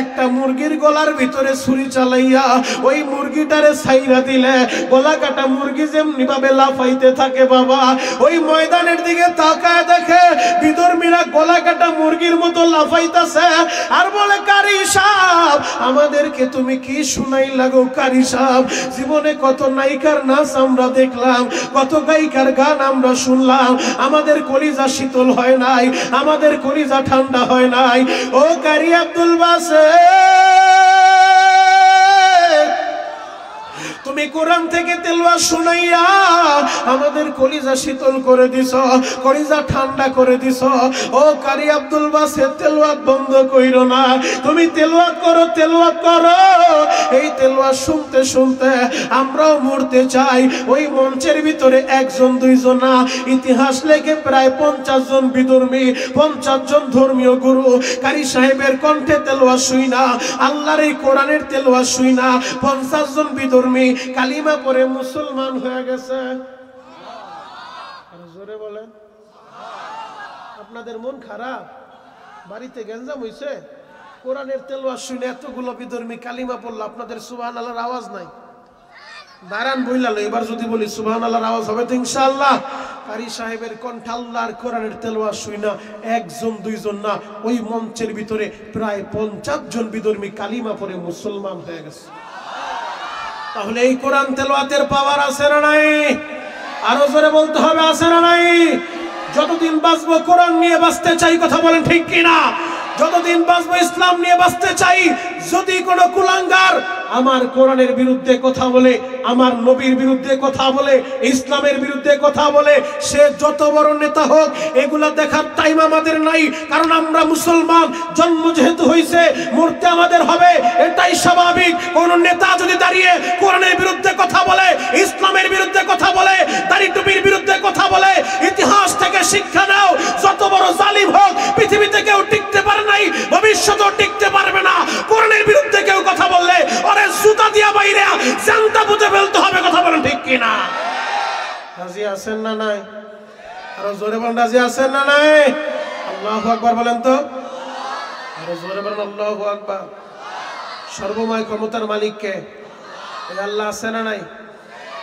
একটা মুরগির গলার ভিতরে ছুরি চালাইয়া ওই মুরগিটারে ছাইরা দিলে গলা কাটা মুরগি যেমনি ভাবে লাফাইতে থাকে বাবা, ওই ময়দানের দিকে তাকায় দেখে বিধর্মীরা গলা কাটা মুরগির মতো লাফাইতেছে আর বলে, কারি সাহেব আমাদেরকে তুমি কি শুনাই লাগো? কারি সাহেব জীবনে কত নায়িকার নাচ আমরা দেখলাম, কত গায়িকার গান আমরা শুনলাম, আমাদের কলিজা শীতল হয় নাই, আমাদের কলিজা ঠান্ডা হয় নাই। ও কারি আব্দুল বাসেত, তুমি কোরআন থেকে তেলাওয়াত শুনাইয়া আমাদের কলিজা শীতল করে দিছো, কলিজা ঠান্ডা করে দিছো। ও কারি আব্দুল বাসেত তেলাওয়াত বন্ধ কইরো না, তুমি তেলাওয়াত করো, তেলাওয়াত করো। এই তেলাওয়াত শুনতে শুনতে আমরাও মরতে চাই। ওই মঞ্চের ভিতরে 1 জন 2 জন না, ইতিহাস লেখে প্রায় 50 জন বিধর্মী, 50 জন ধর্মীয় গুরু কারি সাহেবের কণ্ঠে তেলাওয়াত শুইনা, আল্লাহর এই কোরআনের তেলাওয়াত শুইনা 50 জন বিধর্মী কালিমা পড়ে মুসলমান হয়ে গেছে। জোরে বলেন। আপনাদের মন খারাপ? বাড়িতে গেঞ্জাম হইছে? কোরআনের তেলাওয়াত শুনে এতগুলো বিধর্মী কালিমা পড়লো, আপনাদের সুবহানাল্লাহর আওয়াজ নাই? দাঁড়ান বইলালো, এবার যদি বলি সুবহানাল্লাহর আওয়াজ হবে তো ইনশাআল্লাহ। কারি সাহেবের কণ্ঠে আল্লাহর কোরআনের তেলাওয়াত শুইনা 1 জন 2 জন না, ওই মঞ্চের ভিতরে প্রায় 50 জন বিধর্মী কালিমা পড়ে মুসলমান হয়ে গেছে। তাহলে এই কোরআন তেলাওয়াতের পাওয়ার আছে না নাই? আরো জোরে বলতে হবে, আছে না নাই? যতদিন বাঁচবো কোরআন নিয়ে বাঁচতে চাই, কথা বলেন ঠিক কিনা? যতদিন বাঁচবো ইসলাম নিয়ে বাঁচতে চাই। যদি কোনো কুলাঙ্গার আমার কোরআনের বিরুদ্ধে কথা বলে, আমার নবীর বিরুদ্ধে কথা বলে, ইসলামের বিরুদ্ধে কথা বলে, সে যত বড় নেতা হোক, এগুলা দেখার টাইম আমাদের নাই। কারণ আমরা মুসলমান, জন্ম যেহেতু হয়েছে, মরতে আমাদের হবে, এটাই স্বাভাবিক। কোন নেতা যদি দাঁড়িয়ে কোরআনের বিরুদ্ধে কথা বলে, ইসলামের বিরুদ্ধে কথা বলে, দাড়ি টুপির বিরুদ্ধে কথা বলে, ইতিহাস থেকে শিক্ষা নাও। যত বড় জালিম হোক, পৃথিবীতে কেউ টিকতে পারে নাই, ভবিষ্যতেও টিকতে পারবে না। কোরআনের বিরুদ্ধে কেউ কথা বললে ওরে জানতা পুঁতে ফেলতে হবে। কথা বলেন ঠিক কিনা? রাজি আছেন না নাই? আরো জোরে বলেন, রাজি আছেন না নাই? আল্লাহু আকবার বলেন তো, আরো জোরে বলেন আল্লাহু আকবার। সর্বময় ক্ষমতার মালিক কে? এই আল্লাহ আছে না নাই?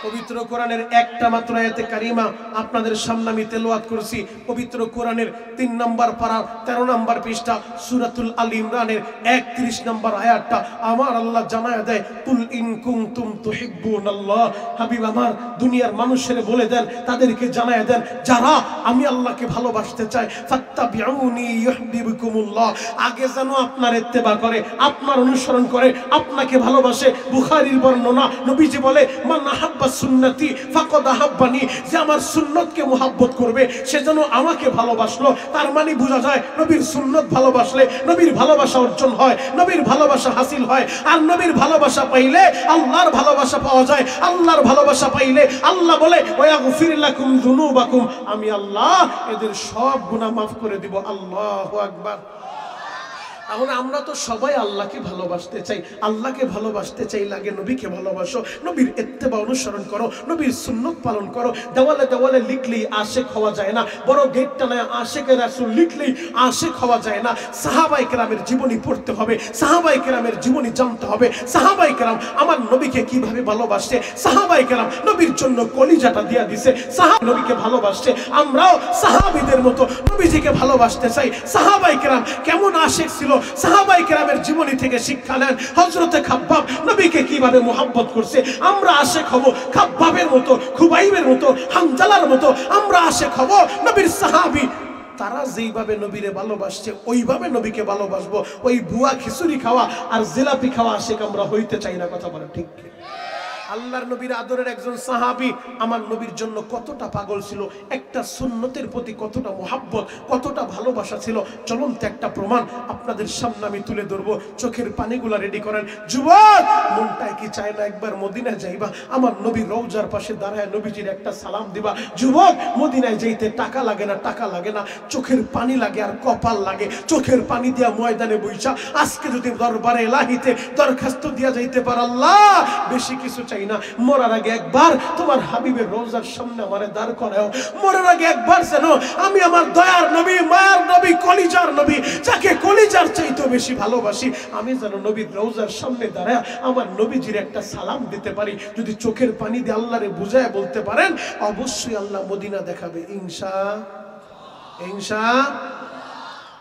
পবিত্র কোরআনের একটা মাত্র আয়াতে কারিমা আপনাদের সামনে আমি তেলাওয়াত করছি। পবিত্র কোরআনের 3 নম্বর পারা 13 নম্বর পৃষ্ঠা সূরাতুল আল ইমরানের 31 নম্বর আয়াতটা আমার আল্লাহ জানায় দেয়, কুল ইন কুনতুম তুহিব্বুনাল্লাহ। হাবিব আমার দুনিয়ার মানুষের বলে দেন, তাদেরকে জানায় দেন, যারা আমি আল্লাহকে ভালোবাসতে চায়, ফাত্তাবিউনি ইউহিব্বুকুমুল্লাহ। আগে যেন আপনার ইত্তেবা করে, আপনার অনুসরণ করে, আপনাকে ভালোবাসে। বুখারীর বর্ণনা, নবীজি বলে, মান আহাব্বা সুন্নতি ফাকাদ আহাব্বানি, যে আমার সুন্নতকে মুহাব্বত করবে সে যেন আমাকে ভালোবাসলো। তার মানে বোঝা যায় নবীর সুন্নত ভালোবাসলে নবীর ভালোবাসা অর্জন হয়, নবীর ভালোবাসা হাসিল হয়। আর নবীর ভালোবাসা পাইলে আল্লাহর ভালোবাসা পাওয়া যায়। আল্লাহর ভালোবাসা পাইলে আল্লাহ বলে, ওয়াগফির লাকুম যুনুবাকুম, আমি আল্লাহ এদের সব গুনাহ মাফ করে দিব। আল্লাহু আকবার। তাহলে আমরা তো সবাই আল্লাহকে ভালোবাসতে চাই। আল্লাহকে ভালোবাসতে চাই লাগে নবীকে ভালোবাসো, নবীর ইত্তেবা অনুসরণ করো, নবীর সুন্নত পালন করো। দেওয়ালে দেওয়ালে লিখলেই আশিক হওয়া যায় না, বড় গেট টানায় আশিকে রাসূল লিখলেই আশিক হওয়া যায় না। সাহাবায়ে কেরামের জীবনী পড়তে হবে, সাহাবায়ে কেরামের জীবনী জানতে হবে। সাহাবায়ে কেরাম আমার নবীকে কিভাবে ভালোবাসে, সাহাবায়ে কেরাম নবীর জন্য কলিজাটা দিয়া দিছে, সাহাবা নবীকে ভালোবাসছে। আমরাও সাহাবীদের মতো নবীজিকে ভালোবাসতে চাই। সাহাবায়ে কেরাম কেমন আশিক ছিল, সাহাবায়ে কেরামের জীবনী থেকে শিক্ষা নেন। হযরতে খাব্বাব নবীকে কিভাবে মুহাব্বত করছে, আমরা আশিক হব খাব্বাবের মতো, খুবাইবের মতো, হানজালার মতো। আমরা আশিক হব নবীর সাহাবী, তারা যেইভাবে নবীরে ভালোবাসছে ওইভাবে নবীকে ভালোবাসবো। ওই বুয়া খিচুড়ি খাওয়া আর জিলাপি খাওয়া আশিক আমরা হইতে চাই না। কথা বলেন ঠিক কি? আল্লাহর নবীর আদরের একজন সাহাবী আমার নবীর জন্য কতটা পাগল ছিল, একটা সুন্নতের প্রতি কতটা মুহাব্বত, কতটা ভালোবাসা ছিল, চলন্ত একটা প্রমাণ আপনাদের সামনে আমি তুলে ধরবো। চোখের পানিগুলা রেডি করেন। যুবক, মনটায় কি চায় না একবার মদিনায় যাইবা, আমার নবীর রওজার পাশে দাঁড়ায় নবীজির একটা সালাম দিবা? যুবক, মদিনায় যাইতে টাকা লাগে না, টাকা লাগে না, চোখের পানি লাগে আর কপাল লাগে। চোখের পানি দিয়া ময়দানে বইসা আজকে যদি দরবারে ইলাহিতে দরখাস্ত দিয়া যাইতে পার, আল্লাহ বেশি কিছু চাই না, মরার আগে একবার তোমার হাবিবের রওজার সামনে আমারে দাঁড় করাও। মরার আগে একবার যেন আমি আমার দয়ার নবী, মায়ার নবী, কলিজার নবী, যাকে কলিজার চাইতে বেশি ভালোবাসি, আমি যেন নবীর রওজার সামনে দাঁড়ায় আমার নবীজির একটা সালাম দিতে পারি। যদি চোখের পানি দিয়ে আল্লাহরে বুঝায় বলতে পারেন, অবশ্যই আল্লাহ মদিনা দেখাবে ইনশাআল্লাহ।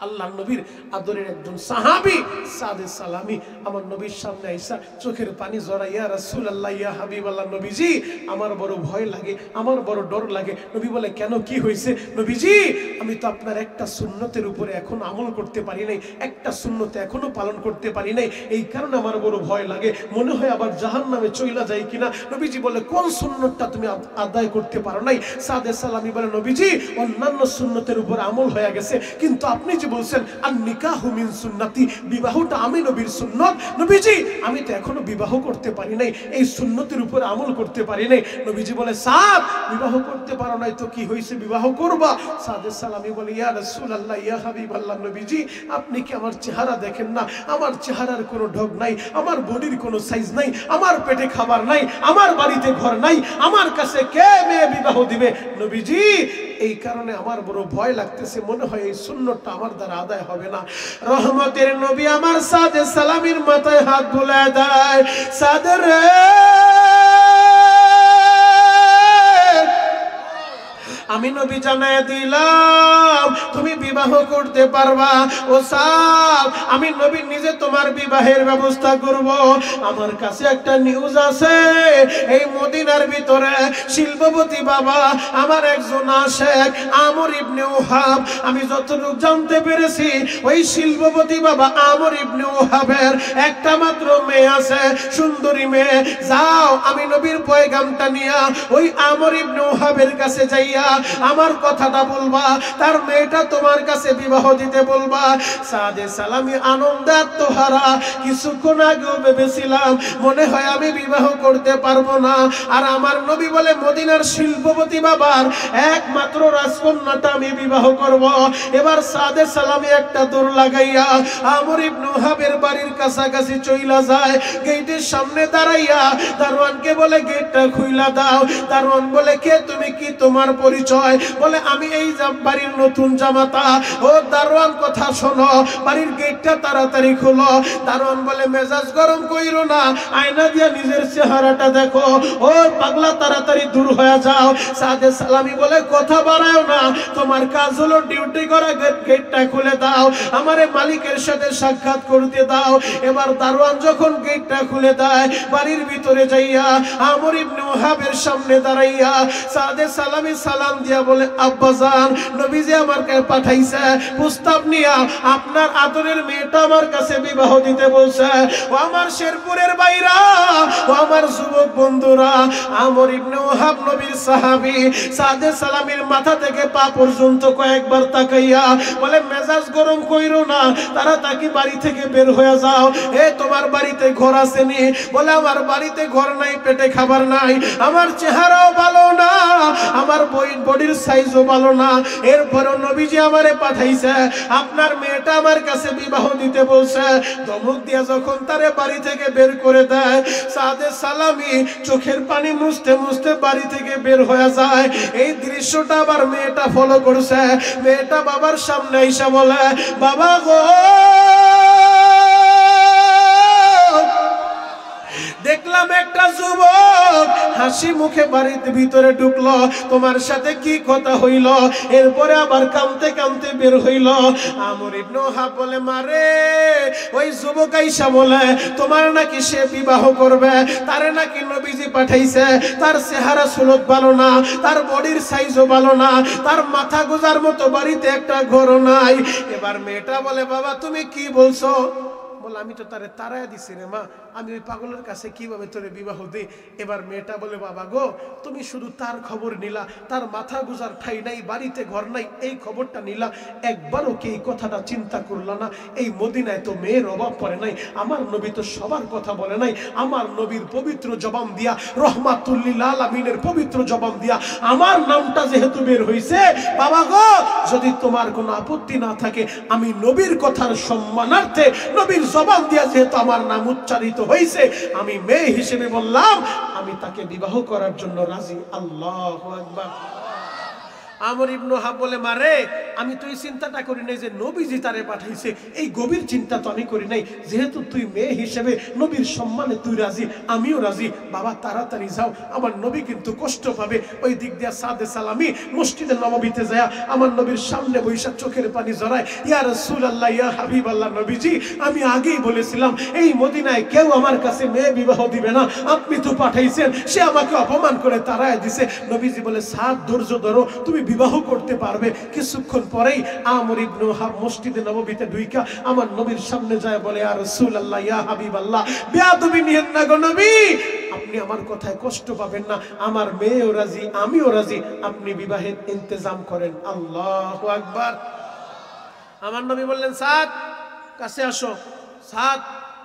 আল্লাহ নবীর আদরের একজন সাহাবী সাদে সালামি আমার নবীর সামনে আইসা চোখের পানি জড়াইয়া, রাসূলুল্লাহ ইয়া হাবিবাল্লাহ, নবীজি আমার বড় ভয় লাগে, আমার বড় ডর লাগে। নবী বলে, কেন, কি হয়েছে? নবীজি, আমি তো আপনার একটা সুন্নতের উপরে এখন আমল করতে পারি নাই, একটা সুন্নতে এখনো পালন করতে পারি নাই, এই কারণে আমার বড় ভয় লাগে, মনে হয় আবার জাহান্নামে চইলা যাই কিনা। নবীজি বলে, কোন সুন্নতটা তুমি আদায় করতে পারো নাই? সাদে সালামি বলে, নবীজি অন্যান্য সুন্নতের উপর আমল হয়ে গেছে, কিন্তু আপনি যে বলছেন আন নিকাহু মিন সুন্নতি, বিবাহটা আমি নবীর সুন্নত, নবীজি আমি তো এখনো বিবাহ করতে পারি নাই, এই সুন্নতের উপর আমল করতে পারি নাই। নবীজি বলে, সাদ বিবাহ করতে পারো নাই তো কি হয়েছে, বিবাহ করবা? সাদে সালামি বলে, ইয়া রাসূলুল্লাহ ইয়া হাবিবাল্লাহ, নবীজি আপনি কি আমার চেহারা দেখেন না? আমার চেহারার কোনো ঢোক নাই, আমার বডির কোনো সাইজ নাই, আমার পেটে খাবার নাই, আমার বাড়িতে ঘর নাই, আমার কাছে কে মেয়ে বিবাহ দিবে? নবীজি এই কারণে আমার বড় ভয় লাগতেছে, মনে হয় এই সুন্নতটা আমার দ্বারা আদায় হবে না। রহমতের নবী আমার সাদে সালামির মাথায় হাত বুলায় দেয়, সাদের রে আমি নবী জানায় দিলাম তুমি বিবাহ করতে পারবা। ও সাদ, আমি নবী নিজে তোমার বিবাহের ব্যবস্থা করব। আমার কাছে একটা নিউজ আছে, এই মদিনার ভিতরে শিল্পপতি বাবা আমার একজন আশেক আমর ইবনে ওহাব, আমি যতটুকু জানতে পেরেছি ওই শিল্পপতি বাবা আমর ইবনে ওহাবের একটা মাত্র মেয়ে আছে, সুন্দরী মেয়ে। যাও, আমি নবীর পয়গামটা নিয়া ওই আমর ইবনে ওহাবের কাছে যাইয়া আমার কথাটা বলবা, তার মেয়েটা তোমার কাছে বিবাহ দিতে বলবা। সাদে সালামি আনন্দে আত্মহারা। কিছুক্ষণ আগেও ভেবেছিলাম মনে হয় আমি বিবাহ করতে পারবো না, আর আমার নবী বলে মদিনার শিল্পপতি বাবার একমাত্র রাজকন্যাটা আমি বিবাহ করব। এবার সাদে সালামি একটা দৌড় লাগাইয়া আমর ইবনে ওহাবের বাড়ির কাছাকাছি চইলা যায়। গেটের সামনে দাঁড়াইয়া দারোয়ানকে বলে গেটটা খুইলা দাও। দারোয়ান বলে কে তুমি, কি তোমার পরিচয়? বলে আমি এই বাড়ির নতুন জামাতা। ও দারোয়ান কথা শোনো, বাড়ির গেটটা তাড়াতাড়ি খোলো। দারোয়ান বলে মেজাজ গরম কইরো না, আয়না দিয়া নিজের চেহারাটা দেখো। ও পাগলা তাড়াতাড়ি দূর হয়ে যাও। সাদে সালামি বলে কথা বাড়ায়ও না, তোমার কাজ হলো ডিউটি করা, গেটটা খুলে দাও, আমারে মালিকের সাথে সাক্ষাৎ করতে দাও। এবার দারোয়ান যখন গেটটা খুলে দেয়, বাড়ির ভিতরে যাইয়া আমর ইবনে ওহাবের সামনে দাঁড়াইয়া সাদে সালামি সালাম দিয়া বলে আব্বাজান, নবীজি আমাকে পাঠাইছে প্রস্তাব নিয়া, আপনার আদরের মেয়েটা আমার কাছে বিবাহ দিতে বলছে। ও আমার শেরপুরের বাইরা, ও আমার যুবক বন্ধুরা, আমর ইবনে ওহাব নবীর সাহাবী। সাদে সালামির মাথা থেকে পা পর্যন্ত কয়েকবার তাকাইয়া বলে মেজাজ গরম কইরো না, তাড়াতাড়ি বাড়ি থেকে বের হয়ে যাও। এ তোমার বাড়িতে ঘর আসেনি? বলে আমার বাড়িতে ঘর নাই, পেটে খাবার নাই, আমার চেহারাও ভালো না, আমার বডির সাইজও ভালো না, এরপরও নবীজি আমারে পাঠাইছে, আপনার মেয়েটা আমার কাছে বিবাহ দিতে বলছে। ধমক দিয়া যখন তারে বাড়ি থেকে বের করে দেয়, সাদে সালামি চোখের পানি মুছতে মুছতে বাড়ি থেকে বের হয়ে যায়। এই দৃশ্যটা আবার মেয়েটা ফলো করছে। মেয়েটা বাবার সামনে এসে বলে বাবা গো, দেখলাম একটা যুবক হাসি মুখে বাড়ির ভিতরে ঢুকলো, তোমার সাথে কি কথা হইল? এরপরে আবার কাঁদতে কাঁদতে বের হইল। আমর ইবনে ওহাব বলে মারে, ওই যুবক আইসা বলে তোমার নাকি সে বিবাহ করবে, তারে নাকি নবীজি পাঠাইছে, তার চেহারা সুলত ভালো না, তার বডির সাইজও ভালো না, তার মাথা গোজার মতো বাড়িতে একটা ঘর নাই। এবার মেয়েটা বলে বাবা তুমি কি বলছো? বলে আমি তো তারে তাড়ায় দিছি রে মা, আমি ওই পাগলের কাছে কিভাবে তোরে বিবাহ দিই? এবার মেয়েটা বলে বাবা গো, তুমি শুধু তার খবর নিলা, তার মাথা গুজার ঠাই নাই, বাড়িতে ঘর নাই, এই খবরটা নিলা, একবারও কি এই কথাটা চিন্তা করলা না? এই মদিনায় তো মেয়ের অভাব পড়ে নাই, আমার নবী তো সবার কথা বলে নাই, আমার নবীর পবিত্র জবান দিয়া, রহমাতুল লিল আলামিনের পবিত্র জবান দিয়া আমার নামটা যেহেতু বের হইছে, বাবা গো যদি তোমার কোনো আপত্তি না থাকে, আমি নবীর কথার সম্মানার্থে, নবীর জবান দিয়া যেহেতু আমার নাম উচ্চারিত হয়েছে, আমি মেয়ে হিসেবে বললাম আমি তাকে বিবাহ করার জন্য রাজি। আল্লাহু আকবার। আমর ইবনে ওহাব বলে মারে, আমি তো এই চিন্তাটা করি নাই যে নবীজি তারে পাঠাইছে, এই গভীর চিন্তা তো আমি করি নাই, যেহেতু তুই মেয়ে হিসেবে নবীর সম্মানে তুই রাজি, আমিও রাজি, বাবা তাড়াতাড়ি যাও, আমার নবী কিন্তু কষ্ট পাবে। ওই দিক দিয়া সাদে সালামি মসজিদে নববীতে যায় আমার নবীর সামনে বৈশা চোখের পানি জড়ায়, ইয়া রাসূলুল্লাহ, ইয়া হাবিবাল্লাহ, নবীজি আমি আগেই বলেছিলাম এই মদিনায় কেউ আমার কাছে মেয়ে বিবাহ দিবে না, আপনি তো পাঠাইছেন, সে আমাকে অপমান করে তাড়ায় দিছে। নবীজি বলে সাদ ধৈর্য ধরো, তুমি বিবাহ করতে পারবে। কিছুক্ষণ পরেই আমর ইবনে ওহাব মসজিদে নববীতে ঢুইকা আমার নবীর সামনে যায় বলে ইয়া রাসূলুল্লাহ, ইয়া হাবিবাল্লাহ, বেয়াদবি নিয়েন না গো নবী, আপনি আমার কথায় কষ্ট পাবেন না, আমার মেয়েও রাজি, আমিও রাজি, আপনি বিবাহের ইন্তজাম করেন। আল্লাহু আকবার। আমার নবী বললেন সাদ কাছে আসো, সাদ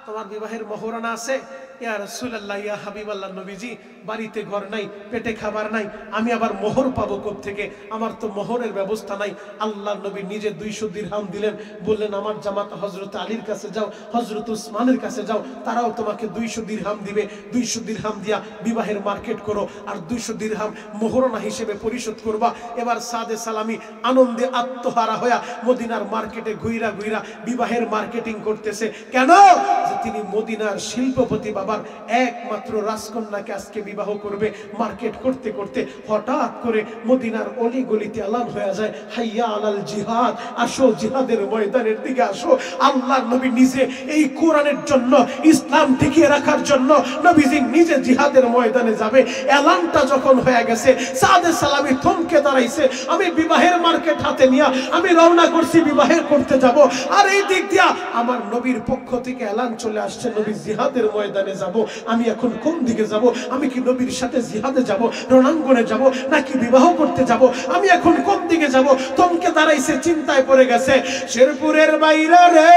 তোমার বিবাহের মোহরানা আছে? ইয়া রাসূলুল্লাহ, ইয়া হাবিবাল্লাহ, নবীজি বাড়িতে ঘর নাই, পেটে খাবার নাই, আমি আবার মোহর পাবো কোত্থেকে? আমার তো মোহরের ব্যবস্থা নাই। আল্লাহ নবী নিজে 200 দিরহাম দিলেন, বললেন আমার জামাতা হযরত আলীর কাছে যাও, হযরত উসমানের কাছে যাও, তারাও তোমাকে 200 দিরহাম দিবে, 200 দিরহাম দিয়া বিবাহের মার্কেট করো, আর 200 দিরহাম মোহরানা হিসেবে পরিশোধ করবা। এবার সাদে সালামি আনন্দে আত্মহারা হইয়া মদিনার মার্কেটে ঘুইরা ঘুইরা বিবাহের মার্কেটিং করতেছে। কেন? যে তিনি মদিনার শিল্পপতি বাবার একমাত্র রাজকন্যাকে আজকে বিবাহ করবে। মার্কেট করতে করতে হঠাৎ করে মদিনার অলি গলিতে এলান হয়ে যায়, হাইয়া আলাল জিহাদ, আসো জিহাদের ময়দানের দিকে আসো। আল্লাহর নবী নিজে এই কোরআনের জন্য, ইসলাম টিকিয়ে রাখার জন্য নবীজি নিজে জিহাদের ময়দানে যাবে। এলানটা যখন হয়ে গেছে, সাদে সালামি থমকে দাঁড়াইছে, আমি বিবাহের মার্কেট হাতে নিয়ে আমি রওনা করছি, বিবাহের করতে যাব। আর এই দিক দিয়া আমার নবীর পক্ষ থেকে এলান চলে চলে আসছে, নবী জিহাদের ময়দানে যাব, আমি এখন কোন দিকে যাব? আমি কি নবীর সাথে জিহাদে যাব, রণাঙ্গনে যাব, নাকি বিবাহ করতে যাব? আমি এখন কোন দিকে যাব? থমকে দাঁড়াইছে, চিন্তায় পড়ে গেছে। শেরপুরের বাইরে রে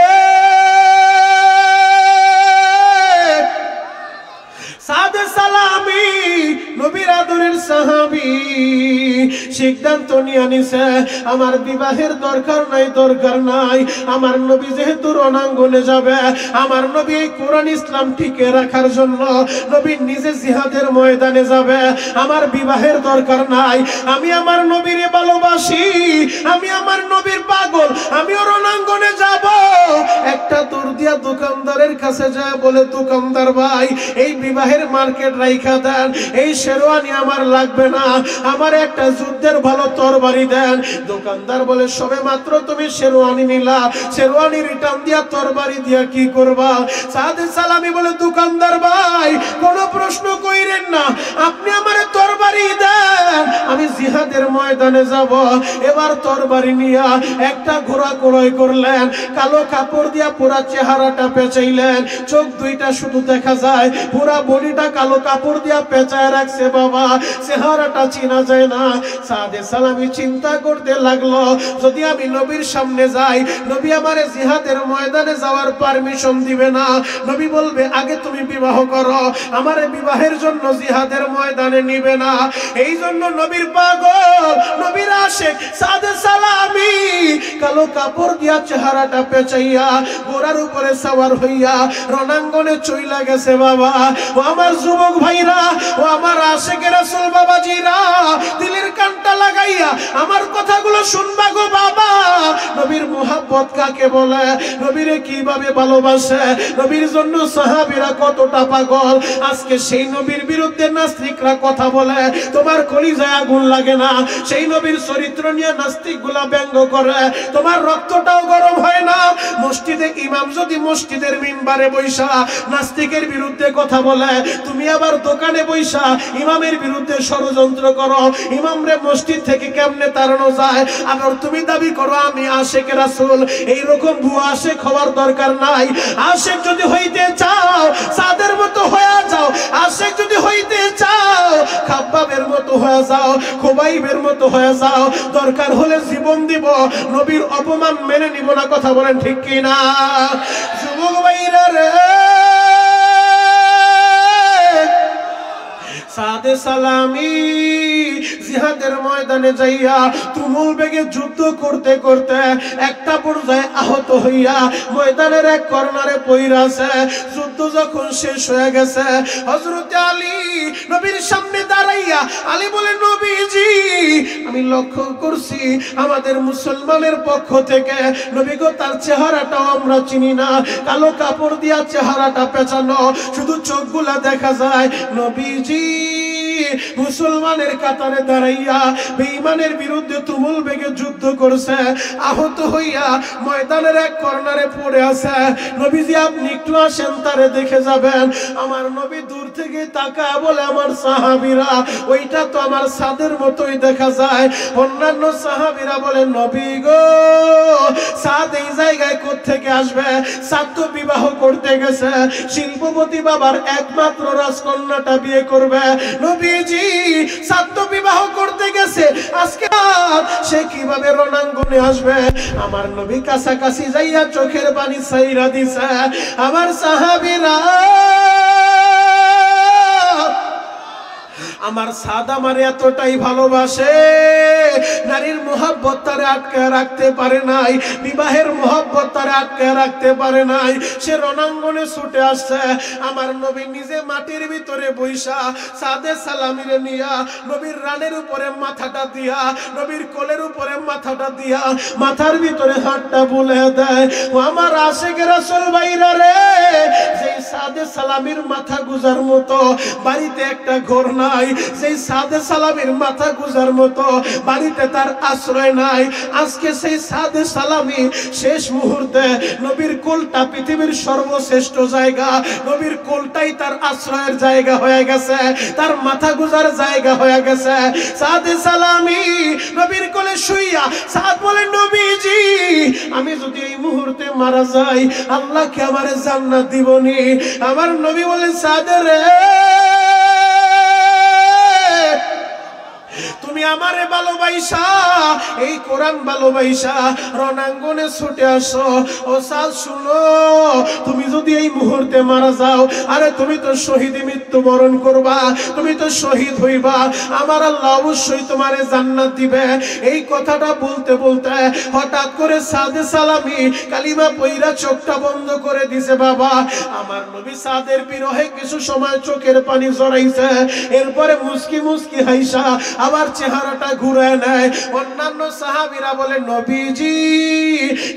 সাদে সালামি নবীর আদরের সাহাবী সিদ্ধান্ত নিয়ে নিছে, আমার বিবাহের দরকার নাই, আমার নবী যেহেতু রণাঙ্গনে যাবে, আমার নবী এই কোরআন ইসলাম টিকে রাখার জন্য নবী নিজে জিহাদের ময়দানে যাবে, আমার বিবাহের দরকার নাই। আমি আমার নবীরে ভালোবাসি, আমি আমার নবীর পাগল, আমিও রণাঙ্গনে যাব। একটা দূর দিয়া দোকানদারের কাছে যায়, বলে দোকানদার ভাই, এই বিবাহের মার্কেট রাইখা দেন, এই শেরওয়ানি আমার লাগবে না, আমার একটা যুদ্ধের ভালো তরবারি দেন। দোকানদার বলে, সবে মাত্র তুমি শেরওয়ানি নিলা, শেরওয়ানি রিটার্ন দিয়া তরবারি দিয়া কি করবা? সাদে সালামি বলে, দোকানদার ভাই কোনো প্রশ্ন কইরেন না, আপনি আমারে তরবারি দেন, আমি জিহাদের ময়দানে যাব। এবার তরবারি নিয়া একটা ঘোড়া ক্রয় করলেন, কালো কাপড় দিয়া পুরা চেহারাটা পেঁচাইলেন, চোখ দুইটা শুধু দেখা যায়, পুরা বডিটা কালো কাপড় দিয়া পেঁচায় রাখছে। বাবা, চেহারাটা চিনা যায় না। সাদে সালামি চিন্তা করতে লাগলো, যদি আমি নবীর সামনে যাই, নবী আমারে জিহাদের ময়দানে যাওয়ার পারমিশন দিবে না, নবী বলবে আগে তুমি বিবাহ করো, আমারে বিবাহের জন্য জিহাদের ময়দানে নিবে না। এই জন্য নবীর পাগল, নবীর আশিক সাদে সালামি কালো কাপড় দিয়া চেহারাটা পেঁচাইয়া ঘোড়ার উপরে সওয়ার হইয়া রণাঙ্গনে চইলা গেছে। বাবা, ও আমার যুবক ভাইরা, ও আমার আশিক রাসূল বাবাজিরা, দিলের কানটা লাগাইয়া আমার কথাগুলো শুনবা গো বাবা। নবীর মুহাব্বত কাকে বলে, নবীরে কিভাবে ভালোবাসে, নবীর জন্য সাহাবীরা কতটা পাগল। আজকে সেই নবীর বিরুদ্ধে নাস্তিকরা কথা বলে, তোমার কলিজায় আগুন লাগে না? সেই নবীর চরিত্র নিয়ে নাস্তিকগুলা ব্যঙ্গ করে, তোমার রক্তটাও গরম হয় না? মসজিদে ইমাম যদি মসজিদের মিম্বারে বৈশা নাস্তিকের বিরুদ্ধে কথা বলে, তুমি আবার দোকানে বৈশা ইমামের বিরুদ্ধে ষড়যন্ত্র করো, ইমামরে মসজিদ থেকে কেমনে তাড়ানো যায়, আবার তুমি দাবি করো আমি আশিক রাসূল। এইরকম ভুয়া আশিক হওয়ার দরকার নাই। আশিক যদি হইতে চাও সাদের মতো হয়ে যাও, আশিক যদি হইতে চাও খাব্বাবের মতো হয়ে যাও, খুবাইবের মতো হয়ে যাও, দরকার হলে জীবন দিব, নবীর অপমান মেনে নিব না। কথা বলেন ঠিক কিনা? যুবক ভাইরা রে, সাদে সালামি জিহাদের ময়দানে যাইয়া তুমুল বেগে যুদ্ধ করতে করতে একটা পর্যায়ে আহত হইয়া ময়দানের এক কর্নারে পইরা আছে। যুদ্ধ যখন শেষ হয়ে গেছে, হযরত আলী নবীর সামনে দাঁড়াইয়া আলী বলে, নবীজি আমি লক্ষ্য করছি আমাদের মুসলমানের পক্ষ থেকে নবী গো, তার চেহারাটাও আমরা চিনি না, কালো কাপড় দিয়া চেহারাটা পেঁচানো, শুধু চোখগুলা দেখা যায়। নবীজি মুসলমানের কাতারে দাঁড়াইয়া বেঈমানের বিরুদ্ধে তুমুল বেগে যুদ্ধ করছে, আহত হইয়া ময়দানের এক কর্নারে পড়ে আছে। নবীজি আপনি একটু আসেন, তারে দেখে যাবেন। আমার নবী দূর থেকে তাকায় বলে, আমার সাহাবীরা ওইটা তো আমার সাদের মতোই দেখা যায়। অন্যান্য সাহাবীরা বলে, নবী গো সাদ এই জায়গায় কোত্থেকে আসবে? সাদ তো বিবাহ করতে গেছে, শিল্পপতি বাবার একমাত্র রাজকন্যাটা বিয়ে করবে। নবীজি সাদ তো বিবাহ করতে গেছে, আজকে সে কিভাবে রণাঙ্গনে আসবে? আমার নবী কাছাকাছি যাইয়া চোখের পানি ছাইরা দিছে। আমার সাহাবীরা, আমার সাদ আমার এতটাই ভালোবাসে, নারীর মোহাব্বত তারে আটকে রাখতে পারে নাই, বিবাহের মোহাব্বত তারে আটকে রাখতে পারে নাই। সে রণাঙ্গনে ছুটে আসছে। আমার নবী নিজে মাটির ভিতরে বৈশা সাদে সালামিরে নিয়া নবীর রানের উপরে মাথাটা দিয়া, নবীর কোলের উপরে মাথাটা দিয়া মাথার ভিতরে হাতটা বুলে দেয়। ও আমার আশিক রাসূল ভাইরা রে, যেই সাদে সালামির মাথা গুজার মতো বাড়িতে একটা ঘর নাই, সেই সাদে সালামির মাথা গুজার মতো বাড়িতে তার আশ্রয় নাই। আজকে সেই সাদে সালামি শেষ মুহূর্তে নবীর কোলটা পৃথিবীর সর্বশ্রেষ্ঠ জায়গা, নবীর কোলটাই তার আশ্রয়ের জায়গা হয়ে গেছে, তার মাথা গুজার জায়গা হয়ে গেছে। সাদে সালামি নবীর কোলে শুয়ে দিয়া সাদ বলে নবীজি আমি যদি এই মুহূর্তে মারা যাই আল্লাহ কি আমারে জান্নাত দিবনি? আমার নবী বলে সাদ রে তুমি আমারে ভালোবাসা এই কোরআন ভালোবাসা রণাঙ্গনে ছুটে আসো। ও সাদ শুনো, তুমি যদি এই মুহূর্তে মারা যাও, আরে তুমি তো শহীদ মৃত্যুবরণ করবা, তুমি তো শহীদ হইবা, আমার আল্লাহ অবশ্যই তোমারে জান্নাত দিবে। এই কথাটা বলতে বলতে হঠাৎ করে সাদে সালামি কালিমা পয়রা চোখটা বন্ধ করে দিছে। বাবা আমার নবী সাদের বিরহে কিছু সময় চোখের পানি জড়াইছে, এরপরে মুস্কি মুস্কি হাইসা আবার চেহারাটা ঘুরে নেয়। অন্যান্য সাহাবীরা বলে নবীজি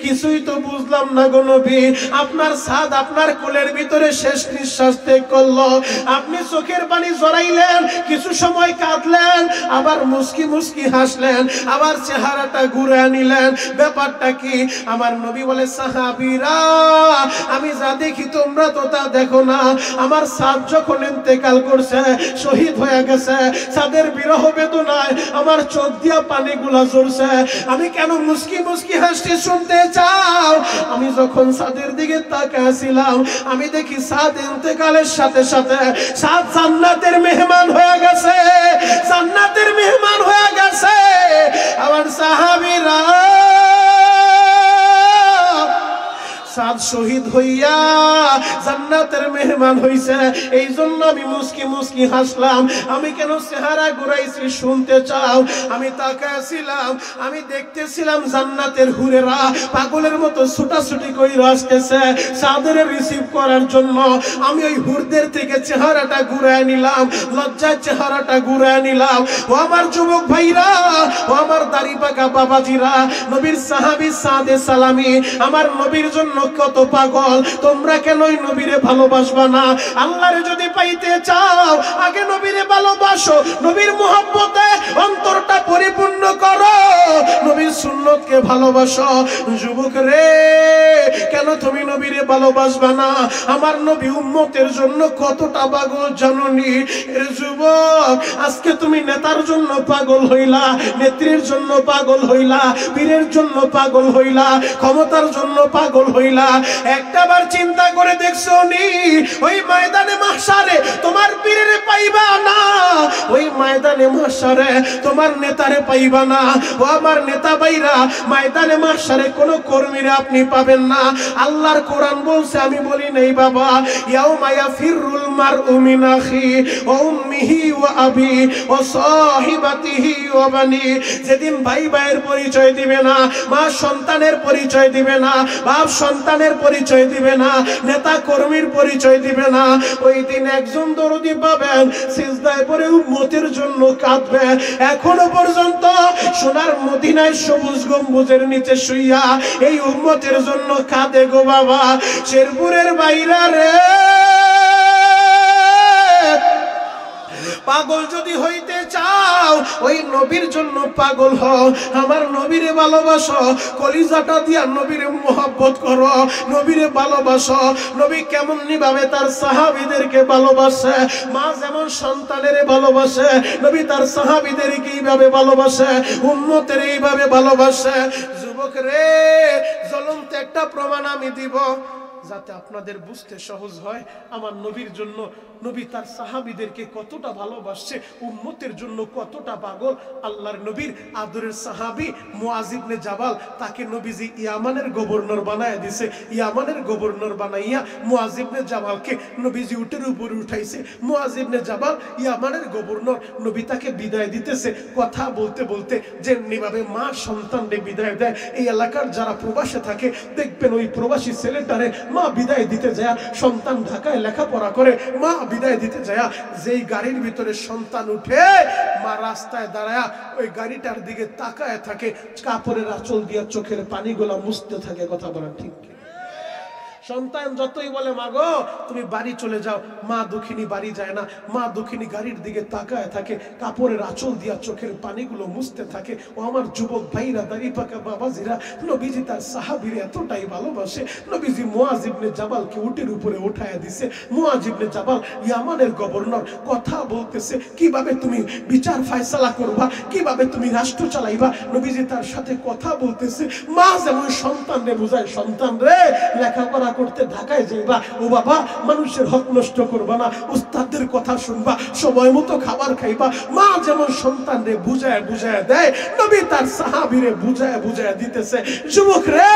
কিছুই তো বুঝলাম না গো নবী, আপনার সাদ আপনার কোলের ভিতরে শেষ নিঃশ্বাস ত্যাগ করলো, আপনি চোখের পানি জড়াইলেন, কিছু সময় কাঁদলেন, আবার মুস্কি মুস্কি হাসলেন, আবার চেহারাটা ঘুরে নিলেন, ব্যাপারটা কি? আমার নবী বলে সাহাবীরা আমি যা দেখি তোমরা তো তা দেখো না। আমার সাদ যখন ইন্তেকাল করছে, শহীদ হয়ে গেছে, সাদের বিরহ বেদনায় আমার চোখ দিয়া পানিগুলা ঝরছে। আমি কেন মুস্কি মুস্কি হাসছি শুনতে চাও? আমি যখন সাদের দিকে তাকাইছিলাম আমি দেখি সাদ ইন্তেকালের সাথে সাথে সাদ জান্নাতের মেহমান হয়ে গেছে, জান্নাতের মেহমান হয়ে গেছে। আমার সাহাবীরা সাদ শহীদ হইয়া জান্নাতের মেহমান হইছে, এই জন্য আমি মুস্কি মুস্কি হাসলাম। আমি কেন চেহারা ঘুরাইছি শুনতে চাও? আমি তাকাইছিলাম, আমি দেখতেছিলাম জান্নাতের হুরেরা পাগলের মতো ছুটাছুটি কইরা আসতেছে সাদের রিসিভ করার জন্য। আমি ওই হুরদের থেকে চেহারাটা ঘুরায় নিলাম, লজ্জায় চেহারাটা ঘুরায় নিলাম। ও আমার যুবক ভাইরা, ও আমার দাড়ি পাকা বাবাজিরা, নবীর সাহাবী সাদে সালামি আমার নবীর জন্য কত পাগল। তোমরা কেন ওই নবীরে ভালোবাসবা না? আল্লাহরে যদি পাইতে চাও আগে নবীরে ভালোবাসো, নবীর মুহাব্বতে অন্তরটা পরিপূর্ণ করো, নবীর সুন্নতকে ভালোবাসো। যুবক রে কেন তুমি নবীরে ভালোবাসবা না? আমার নবী উম্মতের জন্য কতটা পাগল জানোনি? এর যুবক আজকে তুমি নেতার জন্য পাগল হইলা, নেত্রীর জন্য পাগল হইলা, পীরের জন্য পাগল হইলা, ক্ষমতার জন্য পাগল হইলা। একটাবার চিন্তা করে দেখছো নি ওই ময়দানে মাহশারে তোমার পীরেরে পাইবা না, ওই ময়দানে মাহশারে তোমার নেতারে পাইবা না। ও আমার নেতা ভাইরা, ময়দানে মাহশারে কোন কর্মীরে আপনি পাবেন না। আল্লাহর কোরআন বলছে, আমি বলি নাই বাবা, ইয়াউমা ইয়াফিরুল মারউ মিন আখি ওয়া উম্মিহি ওয়া আবি ওয়া সাহিবাতিহি ওয়া বানি। যেদিন ভাই ভাইয়ের পরিচয় দিবে না, মা সন্তানের পরিচয় দিবে না, বাপ সন্তানের পরিচয় দিবে না, নেতা কর্মীর পরিচয় দিবে না, ওই দিন একজন দরদি পাবেন সিজদায় পড়ে উম্মতের জন্য কাঁদবে। এখনো পর্যন্ত সোনার মদিনায় সবুজ গম্বুজের নিচে শুইয়া এই উম্মতের জন্য কাঁদে গো বাবা। শেরপুরের বাইরা রে, পাগল যদি হইতে চাও ওই নবীর জন্য পাগল হও, আমার নবীরে ভালোবাসো, কলিজাটা দিয়া নবীরে মোহাব্বত করো, নবীরে ভালোবাসো। নবী কেমন ভাবে তার সাহাবীদেরকে ভালোবাসে, মা যেমন সন্তানের ভালোবাসে, নবী তার সাহাবীদেরকে এইভাবে ভালোবাসে, উম্মতের এইভাবে ভালোবাসে। যুবক রে জ্বলন্ত একটা প্রমাণ আমি দিব যাতে আপনাদের বুঝতে সহজ হয় আমার নবীর জন্য নবী তার সাহাবীদেরকে কতটা ভালোবাসছে, উম্মতের জন্য কতটা পাগল। আল্লাহর নবীর আদরের সাহাবী মুআজ ইবনে জাবাল, তাকে নবীজি ইয়ামানের গভর্নর বানায় দিয়েছে। ইয়ামানের গভর্নর বানাইয়া মুআজ ইবনে জাবালকে নবীজি উটের উপরে উঠাইছে। মুআজ ইবনে জাবাল ইয়ামানের গভর্নর, নবী তাকে বিদায় দিতেছে। কথা বলতে বলতে যেমনিভাবে মা সন্তানকে বিদায় দেয়, এই এলাকার যারা প্রবাসে থাকে দেখবেন ওই প্রবাসী ছেলেটারে মা বিদায় দিতে যায়, সন্তান ঢাকায় লেখাপড়া করে, মা বিদায় দিতে যায়, যেই গাড়ির ভিতরে সন্তান উঠে মা রাস্তায় দাঁড়ায় ওই গাড়িটার দিকে তাকায় থাকে, কাপড়ের আঁচল দিয়া চোখের পানিগুলা মুছতে থাকে। কথা বলা ঠিক? সন্তান যতই বলে মা গো তুমি বাড়ি চলে যাও, মা দুঃখিনী বাড়ি যায় না, মা দুঃখিনী গাড়ির দিকে তাকায় থাকে, কাপড়ের আঁচল দিয়া চোখের পানিগুলো মুছতে থাকে। ও আমার যুবক ভাইরা, দাড়ি পাকা বাবাজিরা, নবীজি তার সাহাবীরে এতটাই ভালোবাসে, নবীজি মুআজ ইবনে জাবালকে উটের উপরে উঠায়া দিছে। মুআজ ইবনে জাবাল ইয়ামানের গভর্নর, কথা বলতেছে কিভাবে তুমি বিচার ফয়সালা করবা, কিভাবে তুমি রাষ্ট্র চালাইবা। নবীজি তার সাথে কথা বলতেছে। মা যেমন সন্তানরে বুঝায়, সন্তান রে লেখাপড়া করতে ঢাকায় যাইবা, ও বাবা মানুষের হক নষ্ট করবা না, উস্তাদদের কথা শুনবা, সময় মতো খাবার খাইবা। মা যেমন সন্তানরে বুঝায় বুঝায় দেয়, নবী তার সাহাবীরে বুঝায় বুঝায় দিতেছে। যুবক রে,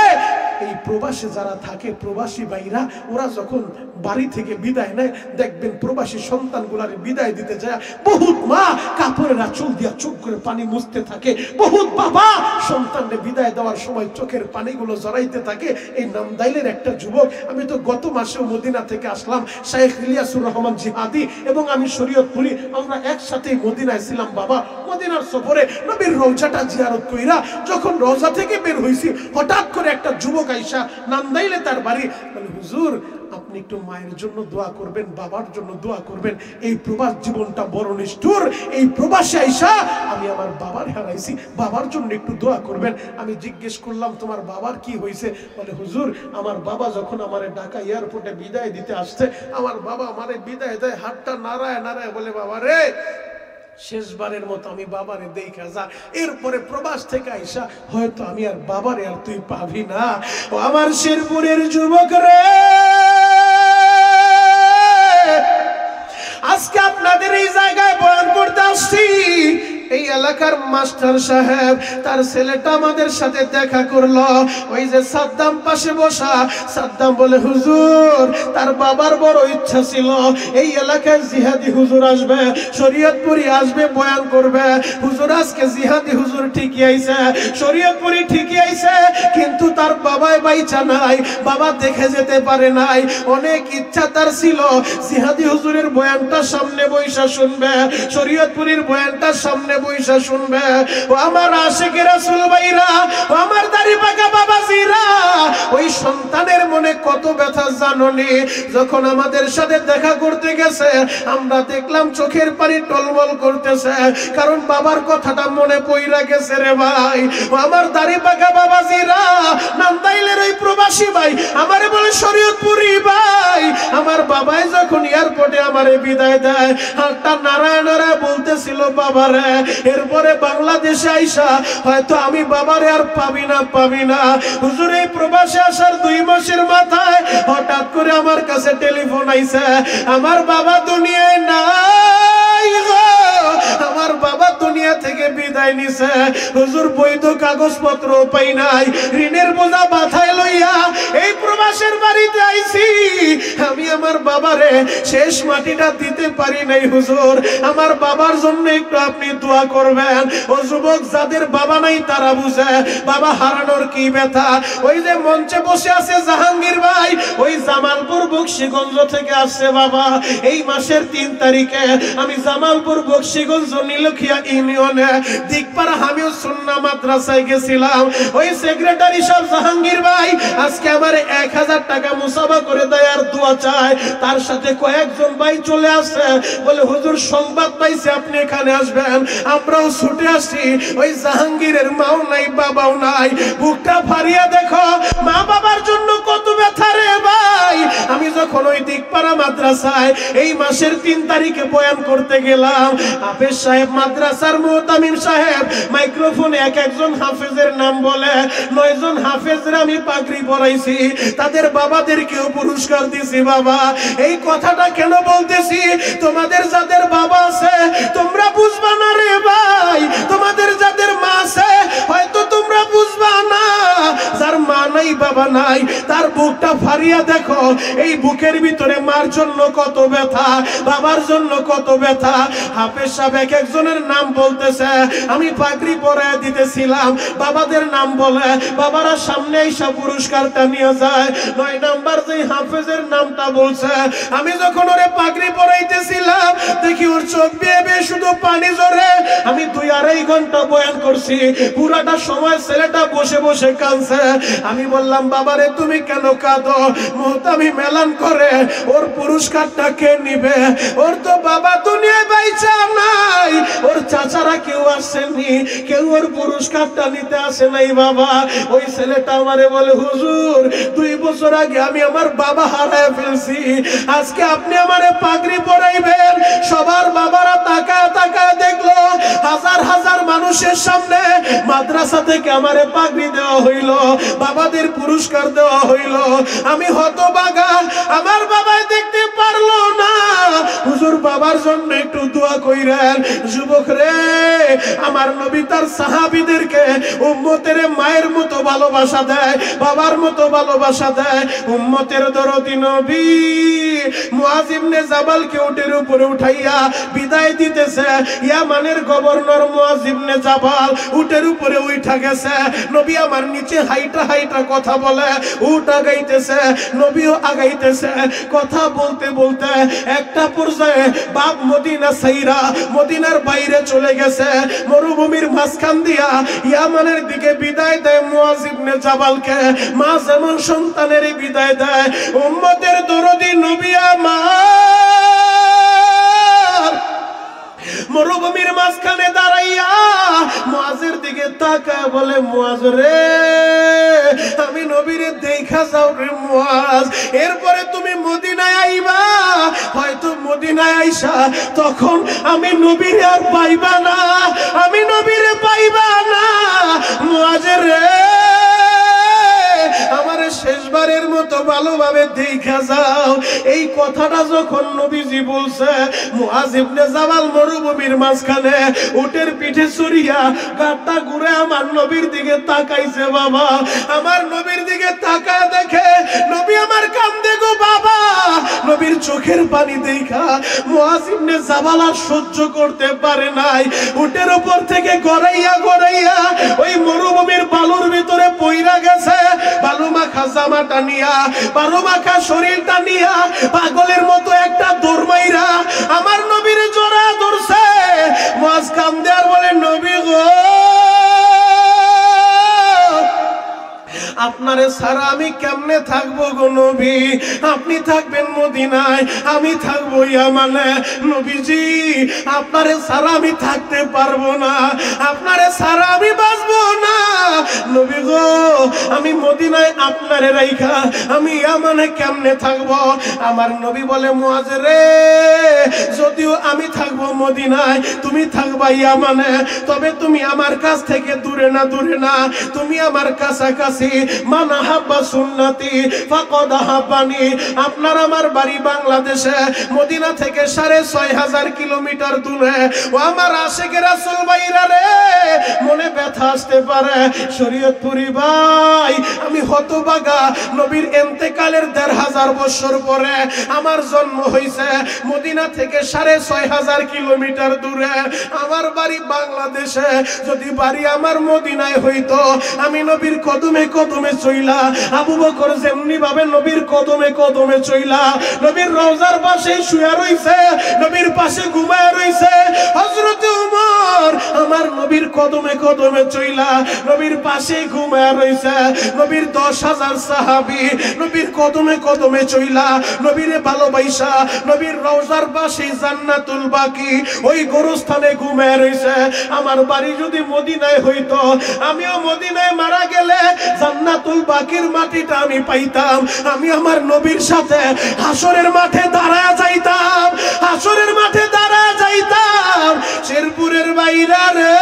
এই প্রবাসে যারা থাকে, প্রবাসী ভাইরা, ওরা যখন বাড়ি থেকে বিদায় নেয়, দেখবেন প্রবাসী সন্তানগুলারে বিদায় দিতে যায় বহুত মা কাপড়ের আঁচল দিয়া চোখ করে পানি মুছতে থাকে, বহুত বাবা সন্তানরে বিদায় দেওয়ার সময় চোখের পানিগুলো জড়াইতে থাকে। এই নামদাইলের একটা যুবক, আমি তো গত মাসেও মদিনা থেকে আসলাম, শাইখ ইলিয়াসুর রহমান জিহাদি এবং আমি শরীয়তপুরি, আমরা একসাথেই মদিনায় ছিলাম। বাবা মদিনার সফরে নবীর রওজাটা জিয়ারত কইরা যখন রওজা থেকে বের হইছি, হঠাৎ করে একটা যুবক আইসা নামদাইলে তার বাড়ি, বলে হুজুর আপনি একটু মায়ের জন্য দোয়া করবেন, বাবার জন্য দোয়া করবেন, এই প্রবাস জীবনটা বড় নিষ্ঠুর, এই প্রবাসে আইসা আমি আমার বাবার হারাইছি, বাবার জন্য একটু দোয়া করবেন। আমি জিজ্ঞেস করলাম তোমার বাবার কি হয়েছে? বলে হুজুর আমার বাবা যখন আমারে ঢাকা এয়ারপোর্টে বিদায় দিতে আসছে, আমার বাবা আমারে বিদায় দেয়, হাতটা নাড়ায় নাড়ায় বলে বাবা রে শেষবারের মতো আমি বাবারে দেখা যা, এরপরে প্রবাস থেকে আইসা হয়তো আমি আর বাবারে আর তুই পাবি না। ও আমার শেরপুরের যুবক রে, আজকে আপনাদের এই জায়গায় বয়ান করতে আসছি। এই এলাকার মাস্টার সাহেব, তার ছেলেটা আমাদের সাথে দেখা করলো। ওই যে সাদ্দাম পাশে বসা, সাদ্দাম বলে হুজুর তার বাবার বড় ইচ্ছা ছিল এই এলাকায় জিহাদি হুজুর আসবে, শরীয়তপুরি আসবে, বয়ান করবে। হুজুর আজকে জিহাদি হুজুর ঠিকই আইছে, শরীয়তপুরি ঠিকই আইছে, কিন্তু তার বাবাই বাইচা নাই, বাবা দেখে যেতে পারে নাই। অনেক ইচ্ছা তার ছিল জিহাদি হুজুরের বয়ানটা সামনে বইসা শুনবে, শরীয়তপুরির বয়ানটা সামনে বইসা শুনবে। ও আমার আশিকে রাসূল ভাইরা, ও আমার দাড়ি পাকা বাবাজিরা, ওই সন্তানের মনে কত ব্যথা জাননি। যখন আমাদের সাথে দেখা করতে গেছে, আমরা দেখলাম চোখের পানি টলমল করতেছে, কারণ বাবার কথাটা মনে পইরা গেছে রে ভাই। ও আমার দাড়ি পাকা বাবাজিরা, নান্দাইলের ওই প্রবাসী ভাই আমারে বলে শরীয়তপুরি ভাই, আমার বাবাই যখন এয়ারপোর্টে আমারে বিদায় দেয়, হাতটা নারায়ণ নারায়ণ বলতেছিল বাবারে, এরপরে বাংলাদেশে আইসা হয়তো আমি বাবারে আর পাবি না পাবি না। হুজুর এই প্রবাসে আসার 2 মাসের মাথায় হঠাৎ করে আমার কাছে টেলিফোন আইছে, আমার বাবা দুনিয়ায় নাই গো, আমার বাবা দুনিয়া থেকে বিদায় নিছে। হুজুর বৈধ কাগজপত্র পাই নাই, ঋণের বোঝা মাথায় লইয়া এই প্রবাসের বাড়িতে আইছি, আমি আমার বাবারে শেষ মাটিটা দিতে পারি নাই। হুজুর আমার বাবার জন্য একটু আপনি দোয়া করবেন। ও যুবক, যাদের বাবা নাই তারা বুঝে বাবা হারানোর কি ব্যথা। ওই যে মঞ্চে বসে আছে জাহাঙ্গীর ভাই, ওই জামালপুর বক্সিগঞ্জ থেকে আসছে বাবা। এই মাসের 3 তারিখে আমি জামালপুর বক্সিগঞ্জ নীলখিয়া ইউনিয়নে দিকপাড়া হামিদ সুন্নাহ মাদ্রাসায় গেছিলাম। ওই সেক্রেটারি সাহেব জাহাঙ্গীর ভাই আজকে আমার 1000 টাকা মুসাফা করে দেয় আর দোয়া চায়। তার সাথে কয়েকজন ভাই চলে আসছে, বলে হুজুর সংবাদ পাইছে আপনি এখানে আসবেন, আমরাও ছুটে আসি। ওই জাহাঙ্গীরের মাও নাই বাবাও নাই, বুকটা ফাড়িয়া দেখো মা বাবার জন্য কত ব্যথা রে ভাই। আমি যখন ওই দিকপাড়া মাদ্রাসায় এই মাসের 3 তারিখে বয়ান করতে গেলাম, হাফেজ সাহেব মাদ্রাসার মুতামিম সাহেব মাইক্রোফোনে এক একজন হাফেজের নাম বলে, 9 জন হাফেজরা আমি পাগড়ি পরাইছি, তাদের বাবাদেরকেও পুরস্কার দিছি। বাবা এই কথাটা কেন বলতেছি, তোমাদের যাদের বাবা আছে তোমরা বুঝবা না রে ভাই, তোমাদের যাদের মা আছে হয়তো তোমরা বুঝবা না, যার মা নাই বাবা নাই তার বুকটা ফাড়িয়া দেখো, এই বুকের ভিতরে মার জন্য কত ব্যথা, বাবার জন্য কত ব্যথা। হাফেজ সাহেব এক একজনের নাম বলতেছে, আমি পাগড়ি পরায় দিতেছিলাম, বাবাদের নাম বলে, বাবারা সামনে এসে পুরস্কারটা নিয়ে যায়। 9 নাম্বার যে হাফেজের নামটা বলছে, আমি যখন ওরে পাগড়ি পরাইতেছিলাম দেখি ওর চোখ বেয়ে বেয়ে শুধু পানি ঝরে। আমি 2-2.5 ঘন্টা বয়ান করছি, পুরাটা সময় ছেলেটা বসে বসে কাঁদছে। আমি বললাম বললাম বাবারে তুমি কেন কাঁদো? মুহতামি মেলান করে ওর পুরস্কারটা কে নিবে? ওর তো বাবা দুনিয়ায় বাইচা নাই, ওর চাচারা কেউ আসেনি, কেউ ওর পুরস্কারটা নিতে আসে নাই বাবা। ওই ছেলেটা আমারে বলে হুজুর 2 বছর আগে আমি আমার বাবা হারায় ফেলছি, আজকে আপনি আমারে পাগড়ি পরাইবেন। সবার বাবারা তাকায় তাকায় দেখলো, হাজার হাজার মানুষের সামনে মাদ্রাসা থেকে আমারে পাগড়ি দেওয়া হইল, বাবাদের পুরস্কার দেওয়া হইল। আমি হতভাগা, আমার বাবাই দেখতে পারলো না। হুজুর বাবার জন্য একটু দোয়া কইরেন। যুবক রে, আমার নবী তার সাহাবীদেরকে উম্মতের মায়ের মতো ভালোবাসা দেয়, বাবার মতো ভালোবাসা দেয়। উম্মতের দরদি নবী মুআজ ইবনে জাবালকে উটের উপরে উঠাইয়া বিদায় দিতেছে। ইয়ামানের গভর্নর মুআজ ইবনে জাবাল উটের উপরে উঠা গেছে। নবী আমার নিচে হাইটা হাইটা কথা বলে, উট আগাইতেছে, নবীও আগাইতেছে। কথা বলতে বলতে একটা পর্যায়ে বাপ মদিনা সাইরা মদিনার বাইরে চলে গেছে। মরুভূমির মাঝখান দিয়া ইয়ামানের দিকে বিদায় দেয় মুআজ ইবনে জাবালকে। মা যেমন সন্তানের বিদায় দেয়, উম্মতের দরদি নবী আমার মরুভূমির মাঝখানে দাঁড়াইয়া মুআজের দিকে তাকায় বলে, মুআজ রে, আমি নবীরে দেখা যাও রে মুআজ, এরপরে তুমি মদিনায় আইবা। হয়তো মদিনায় আইসা তখন আমি নবীরে আর পাইবা না, আমি নবীরে পাইবা না। মুআজ রে, আমারে শেষবারের মতো ভালোভাবে দেখা যাও। এই কথাটা যখন নবীজি বলছে, মুআজ ইবনে জাবাল মরুভূমির মাঝখানে উটের পিঠে চড়িয়া গাট্টা ঘুরে আমার নবীর দিকে তাকাইছে। বাবা আমার নবীর দিকে তাকায় দেখে নবী আমার কান্দে গো বাবা। নবীর চোখের পানি দেখা মুআজ ইবনে জাবাল আর সহ্য করতে পারে নাই। উটের উপর থেকে গড়াইয়া গড়াইয়া ওই মরুভূমির বালুর ভিতরে পইরা গেছে। বালু মাখা জামাটা নিয়া, বালু মাখা শরীরটা নিয়া পাগলের মতো একটা দৌড় মাইরা আমার নবীর জোড়া ধরছে। মুআজ কান্দে আর বলে, নবী গো, আপনারে ছাড়া আমি কেমনে থাকবো গো নবী? আপনি থাকবেন মদিনায়, আমি থাকবো ইয়ামানে। নবীজি, আপনারে ছাড়া আমি থাকতে পারবো না, আপনারে ছাড়া আমি বাঁচবো না। নবী গো, আমি মদিনায় আপনারে রাইখা আমি ইয়ামানে কেমনে থাকবো? আমার নবী বলে, মুআজ রে, যদিও আমি থাকবো মদিনায়, তুমি থাকবা ইয়ামানে, তবে তুমি আমার কাছ থেকে দূরে না, দূরে না, তুমি আমার কাছাকাছি। মান হাব্বা সুন্নতি ফাকাদ হাব্বানি। আপনার আমার বাড়ি বাংলাদেশে, মদিনা থেকে 6500 কিলোমিটার দূরে। ও আমার আশিকে রাসূল ভাইরা রে, মনে ব্যথা আসতে পারে। শরীয়তপুরি ভাই, আমি হতভাগা, নবীর ইন্তেকালের 1500 বছর পরে আমার জন্ম হইছে। মদিনা থেকে 6500 কিলোমিটার দূরে আমার বাড়ি বাংলাদেশে। যদি বাড়ি আমার মদিনায় হইতো, আমি নবীর কদমে কদমে চইলা, আবু বকর যেমনি ভাবে নবীর কদমে কদমে চইলা, নবীর রওজার পাশে শুয়ে রইছে, নবীর পাশে ঘুমায় রইছে। হযরত ওমর আমার নবীর কদমে কদমে চইলা, নবীর পাশে ঘুমায় রইছে। নবীর 10,000 সাহাবী নবীর কদমে কদমে চইলা, নবীরে ভালোবাসা, নবীর রওজার পাশে জান্নাতুল বাকি ওই গোরস্থানে ঘুমায় রইছে। আমার বাড়ি যদি মদিনায় হইতো, আমিও মদিনায় মারা গেলে জান্নাতুল বাকির মাটিটা আমি পাইতাম। আমি আমার নবীর সাথে হাসরের মাঠে দাঁড়ায় যাইতাম, হাসরের মাঠে দাঁড়ায় যাইতাম। শেরপুরের বাইরা রে,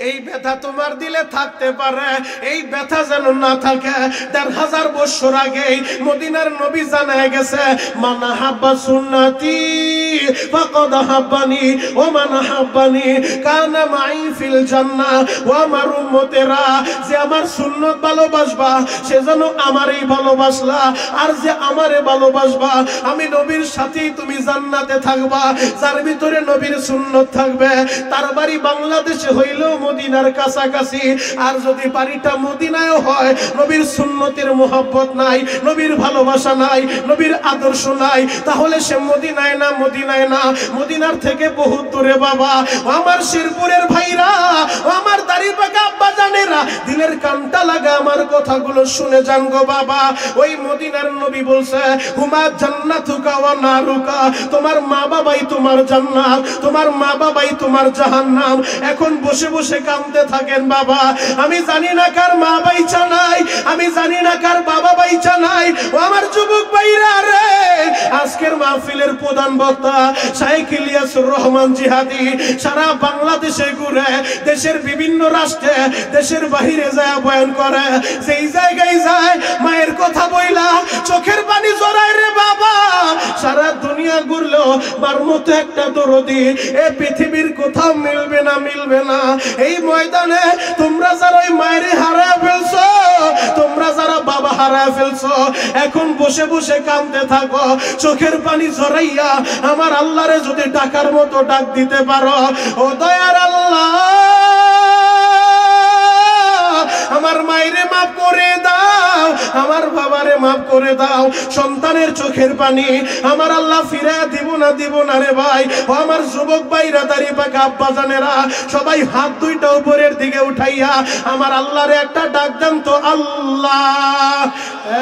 এই ব্যথা তোমার দিলে থাকতে পারে, এই ব্যথা যেন না থাকে। 1500 বছর আগে মদিনার নবী জানায় গেছে, মান হাব্বা সুন্নতি ফাকাদ হাব্বানি ওয়া মান হাব্বানি কানা মাই ফিল জান্নাহ। ও আমার উম্মতেরা, যে আমার সুন্নত ভালোবাসবা সে যেন আমারই ভালোবাসলা, আর যে আমারে ভালোবাসবা আমি নবীর সাথেই তুমি জান্নাতে থাকবা। যার ভিতরে নবীর সুন্নত থাকবে তার বাড়ি বাংলাদেশে হইলেও মদিনার কাছাকাছি। আর যদি বাড়িটা মদিনায় হয়, নবীর সুন্নতের মোহাব্বত নাই, নবীর ভালোবাসা নাই, নবীর আদর্শ নাই, তাহলে সে মদিনায় না, মদিনায় না, মদিনার থেকে বহুত দূরে। বাবা আমার শেরপুরের ভাইরা, আমার দাড়িপাকা আব্বা জানেরা, দিলের কানটা লাগা আমার কথাগুলো শুনে যান গো বাবা। ওই মদিনার নবী বলছে হুমা জান্নাতুকা ওয়া নারুকা, তোমার মা বাবাই তোমার জান্নাত, তোমার মা বাবাই তোমার জাহান্নাম। এখন বসে বসে কাঁদতে থাকেন বাবা। আমি জানি না কার মা বাইচা নাই, আমি জানি না কার বাবা বাইচা নাই। ও আমার যুবক ভাইরা রে, আজকের মাহফিলের প্রধান বক্তা শাইখ ইলিয়াসুর রহমান জিহাদি সারা বাংলাদেশে ঘুরে, দেশের বিভিন্ন রাষ্ট্রে, দেশের বাহিরে যায় বয়ান করে। সেই জায়গায় যায় মায়ের কথা বইলা চোখের পানি জড়ায় রে বাবা। সারা দুনিয়া ঘুরলেও মার মতো একটা দরদি এ পৃথিবীর কোথাও মিলবে না, মিলবে না। এই ময়দানে তোমরা যারা ওই মায়ের হারায় ফেলছো, তোমরা যারা বাবা হারায় ফেলছো, এখন বসে বসে কাঁদতে থাকো, চোখের পানি ঝরাইয়া আমার আল্লাহরে যদি ডাকার মতো ডাক দিতে পারো, ও দয়ার আল্লাহ আমার মায়েরে মাফ করে দাও, আমার বাবারে মাফ করে দাও। সন্তানের চোখের পানি আমার আল্লাহ ফিরায় দিব না, দিব না রে ভাই। ও আমার যুবক ভাইরা, দাড়ি পাকা আব্বা জানেরা, সবাই হাত দুইটা উপরের দিকে উঠাইয়া আমার আল্লাহরে একটা ডাক দেন তো আল্লাহ।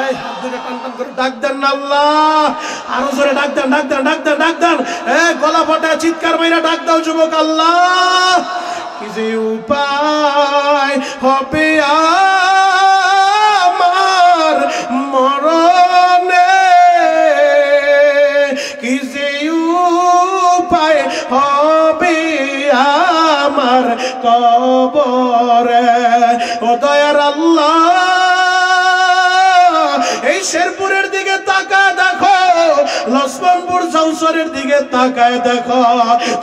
এই হাত দুইটা টান টান করে ডাক দেন না আল্লাহ। আরো জোরে ডাক দেন, ডাক দেন, ডাক দেন, ডাক দেন। গলা ফাটা চিৎকার মাইরা ডাক দাও যুবক, আল্লাহ। কি যে উপায় হবে আমার মরণে, কি যে উপায় হবে আমার কবরে, ও দয়ার আল্লাহ। এই শেরপুরের দিকে তাকায় দেখো, লক্ষ্মণপুর চৌসরের দিকে তাকায় দেখো,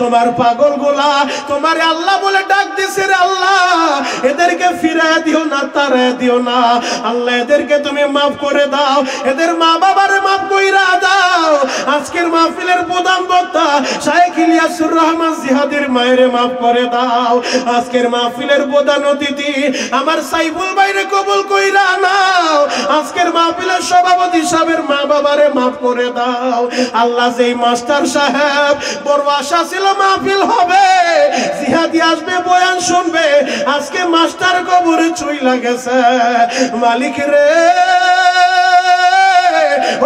তোমার পাগল গোলা তোমার আল্লাহ বলে ডাক দিছে রে আল্লাহ। এদেরকে ফিরায় দিও না, তারায় দিও না আল্লাহ, এদেরকে তুমি মাফ করে দাও, এদের মা বাবারে মাফ কইরা দাও। আজকের মাহফিলের প্রধান বক্তা শাইখ ইলিয়াসুর রহমান জিহাদির মায়েরে মাফ করে দাও। আজকের মাহফিলের প্রধান অতিথি আমার সাইফুল ভাইরে কবুল কইরা নাও। আজকের মাহফিলের সভাপতি সাহেবের মা বাবারে মাফ করে দাও আল্লাহ। যেই মাস্টার সাহেব বড় আশা ছিল মাহফিল হবে, জিহাদি আসবে, বয়ান শুনবে, আজকে মাস্টার কবরে চুইলা গেছে। মালিক রে,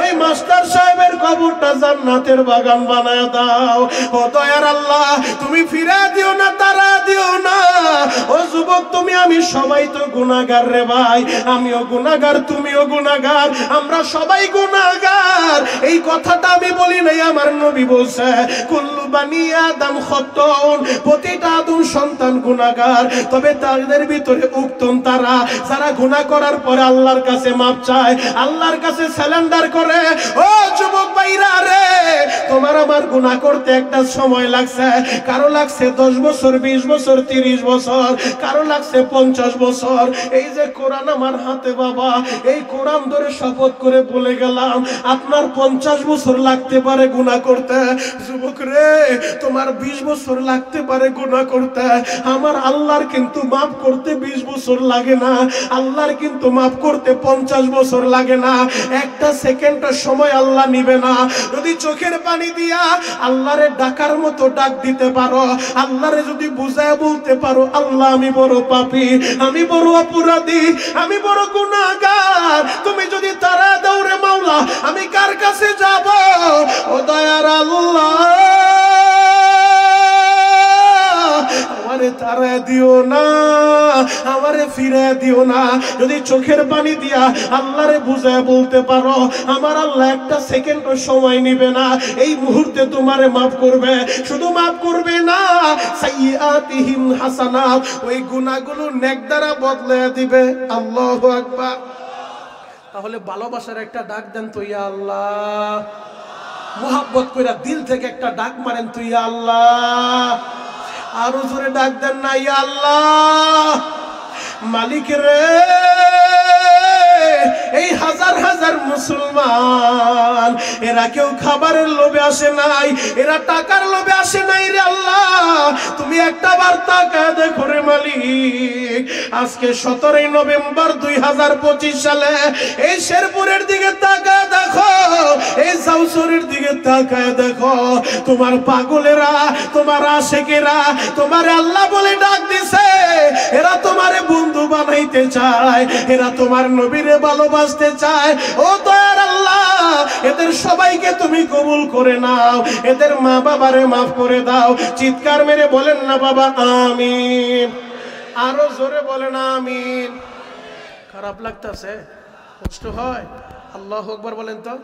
ওই মাস্টার সাহেবের কবরটা জান্নাতের বাগান বানায় দাও। ও দয়ার আল্লাহ, তুমি ফিরা দিও না, তারা দিও না। ও যুবক তুমি আমি সবাই তো গুনাহগার রে ভাই, আমিও গুনাহগার, তুমিও গুনাহগার, আমরা সবাই গুনাহগার। এই কথাটা আমি বলি নাই, আমার নবী বলছে কুল্লু বানি আদম খাত্তাউন, প্রতিটা আদম সন্তান গুনাহগার। তবে তাদের ভিতরে উত্তম তারা যারা গুনাহ করার পরে আল্লাহর কাছে মাপ চায়, আল্লাহর কাছে সারেন্ডার করে। ও যুবক ভাইরা রে, তোমার আমার গুনাহ করতে একটা সময় লাগছে, কারো লাগছে 10 বছর, 20 বছর, 30 বছর, কারো লাগছে 50 বছর। এই যে কোরআন আমার হাতে বাবা, এই কোরআন ধরে শপথ করে বলে গেলাম আপনার 50 বছর লাগতে পারে গুনাহ করতে। যুবক রে, তোমার 20 বছর লাগতে পারে গুনাহ করতে, আমার আল্লাহর কিন্তু মাফ করতে 20 বছর লাগে না, আল্লাহর কিন্তু মাফ করতে 50 বছর লাগে না। একটা সেকেন্ডের সময় আল্লাহ নিবে না। যদি চোখের পানি দিয়া আল্লাহরে ডাকার মতো ডাক দিতে পারো, আল্লাহরে যদি বুঝায় বলতে পারো আল্লাহ আমি বড় পাপী, আমি বড় অপরাধী, আমি বড় গুনাহগার, তুমি যদি তারা দৌড়ে মাওলা আমি কার কাছে যাব? ও দয়ার আল্লাহ, আমারে তারা দিও না, আমারে ফিরে দিও না। যদি চোখের পানি দিয়া আল্লাহরে বুঝায় বলতে পারো, আমার আল্লাহ একটা সেকেন্ডও সময় নিবে না, এই মুহূর্তে তোমারে মাফ করবে। শুধু মাফ করবে না, সাইয়্যাতিহিম হাসানাত, ওই গুনাহগুলো নেক দ্বারা বদলে দিবে। আল্লাহু আকবার। তাহলে ভালোবাসার একটা ডাক দেন তো, ইয়া আল্লাহ। মুহাব্বত কইরা দিল থেকে একটা ডাক মারেন তো, ইয়া আল্লাহ। আরো জোরে ডাক দেন না, ইয়া আল্লাহ। মালিক রে, এই হাজার হাজার মুসলমান এরা কেউ খাবারের লোভে আসে নাই, এরা টাকার লোভে আসে নাই রে আল্লাহ। তুমি একটা বার তাকায় দেখো রে মালিক, আজকে 17 নভেম্বর 2025 সালে এই শেরপুরের দিকে তাকায় দেখো, এই চৌসরের দিকে তাকায় দেখো, তোমার পাগলেরা, তোমার আশেকেরা তোমার আল্লাহ বলে ডাক দিছে, এরা তোমারে বন্ধু বানাই পাইতে চায়, এরা তোমার নবীরে ভালোবাসতে চায়। ও দয়ার আল্লাহ, এদের সবাইকে তুমি কবুল করে নাও, এদের মা বাবারে মাফ করে দাও। চিৎকার মেরে বলেন না বাবা আমিন, আরো জোরে বলেন আমিন। খারাপ লাগতেছে, কষ্ট হয়? আল্লাহু আকবার বলেন তো।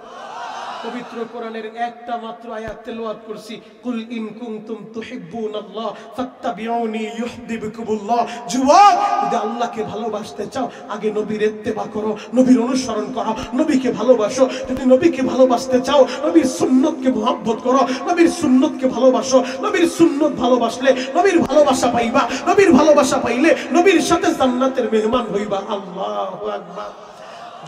পবিত্র কোরআনের একটা মাত্র আয়াত তেলাওয়াত করছি, কুল ইন কুনতুম তুহিব্বুনাল্লাহ ফাত্তাবিউনি ইউহিব্বুকুমুল্লাহ। যুবক, যদি আল্লাহকে ভালোবাসতে চাও আগে নবীর ইত্তেবা করো, নবীর অনুসরণ করো, নবীকে ভালোবাসো। যদি নবীকে ভালোবাসতে চাও নবীর সুন্নতকে মুহাব্বত করো, নবীর সুন্নতকে ভালোবাসো। নবীর সুন্নত ভালোবাসলে নবীর ভালোবাসা পাইবা, নবীর ভালোবাসা পাইলে নবীর সাথে জান্নাতের মেহমান হইবা। আল্লাহু আকবার।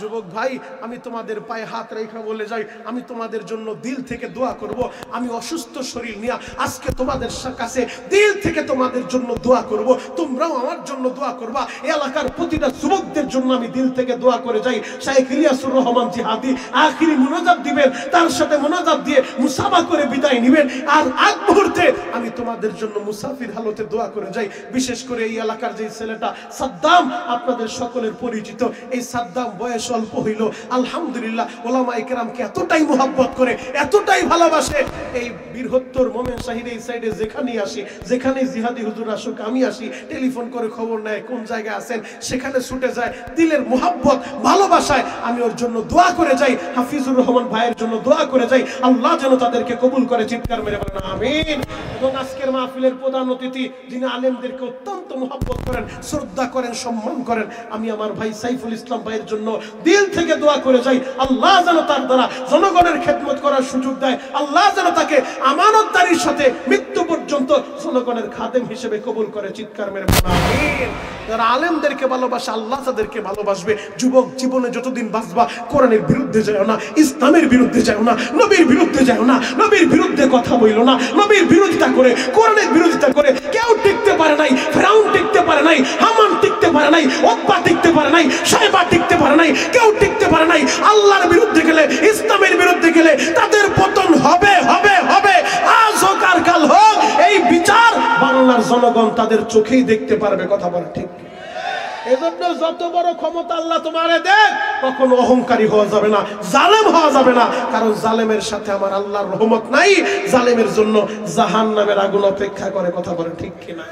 যুবক ভাই, আমি তোমাদের পায়ে হাত রেখে বলে যাই, আমি তোমাদের জন্য দিল থেকে দোয়া করব। আমি অসুস্থ শরীর নিয়ে আজকে তোমাদের কাছে দিল থেকে তোমাদের জন্য দোয়া করব, তোমরাও আমার জন্য দোয়া করবা। এলাকার প্রতিটা যুবকদের জন্য আমি দিল থেকে দোয়া করে যাই। শাইখ ইলিয়াসুর রহমান জিহাদি আখিরি মুনাজাত দিবেন, তার সাথে মুনাজাত দিয়ে মুসাফা করে বিদায় নেবেন। আর আগ মুহূর্তে আমি তোমাদের জন্য মুসাফির হালতে দোয়া করে যাই। বিশেষ করে এই এলাকার যে ছেলেটা সাদ্দাম, আপনাদের সকলের পরিচিত। এই সাদ্দাম বয়স অল্প হইল, আলহামদুলিল্লাহ ওলামায়ে কেরামকে এতটাই মুহাব্বত করে, এতটাই ভালোবাসে। এই বৃহত্তর মোমেন শাহিদ এই সাইডে যেখানেই আসি, যেখানে জিহাদি হুজুর আসুক, আমি আসি, টেলিফোন করে খবর নেয় কোন জায়গায় আছেন, সেখানে ছুটে যায়। দিলের মুহাব্বত ভালোবাসায় আমি ওর জন্য দোয়া করে যাই, হাফিজুর রহমান ভাইয়ের জন্য দোয়া করে যাই, আল্লাহ যেন তাদেরকে কবুল করে। চিৎকার মেরে বলেন আমিন। এবং আজকের মাহফিলের প্রধান অতিথি, যিনি আলেমদেরকে অত্যন্ত মুহাব্বত করেন, শ্রদ্ধা করেন, সম্মান করেন, আমি আমার ভাই সাইফুল ইসলাম ভাইয়ের জন্য দিল থেকে দোয়া করে যাই, আল্লাহ যেন তার দ্বারা জনগণের খেদমত করার সুযোগ দেয়, আল্লাহ যেন তাকে আমানতদারির সাথে মৃত্যু পর্যন্ত জনগণের খাদেম হিসেবে কবুল করে। চিৎকার মেরে বলেন আমিন। যারা আলেমদেরকে ভালোবাসে আল্লাহ তাদেরকে ভালোবাসবে। যুবক জীবনে যতদিন বাঁচবা কোরআনের বিরুদ্ধে যাও না, ইসলামের বিরুদ্ধে যাও না, নবীর বিরুদ্ধে যাও না, নবীর বিরুদ্ধে কথা বইলো না। নবীর বিরোধিতা করে, কোরআনের বিরোধিতা করে কেউ টিকতে পারে নাই। ফেরাউন টিকতে পারে নাই, হামান টিকতে পারে নাই, উতবা টিকতে পারে নাই, সাইবা টিকতে পারে নাই, কেউ টিকতে পারে নাই। আল্লাহর বিরুদ্ধে গেলে, ইসলামের বিরুদ্ধে গেলে তাদের পতন হবে, হবে, হবে। আজ হোক আর কাল হোক, এই বিচার বাংলার জনগণ তাদের চোখেই দেখতে পারবে। কথা বলে ঠিক? এজন্য যত বড় ক্ষমতা আল্লাহ তোমারে দেন, কখনো অহংকারী হওয়া যাবে না, জালেম হওয়া যাবে না। কারণ জালেমের সাথে আমার আল্লাহর রহমত নাই, জালেমের জন্য জাহান্নামের আগুন অপেক্ষা করে। কথা বলে ঠিক কিনা?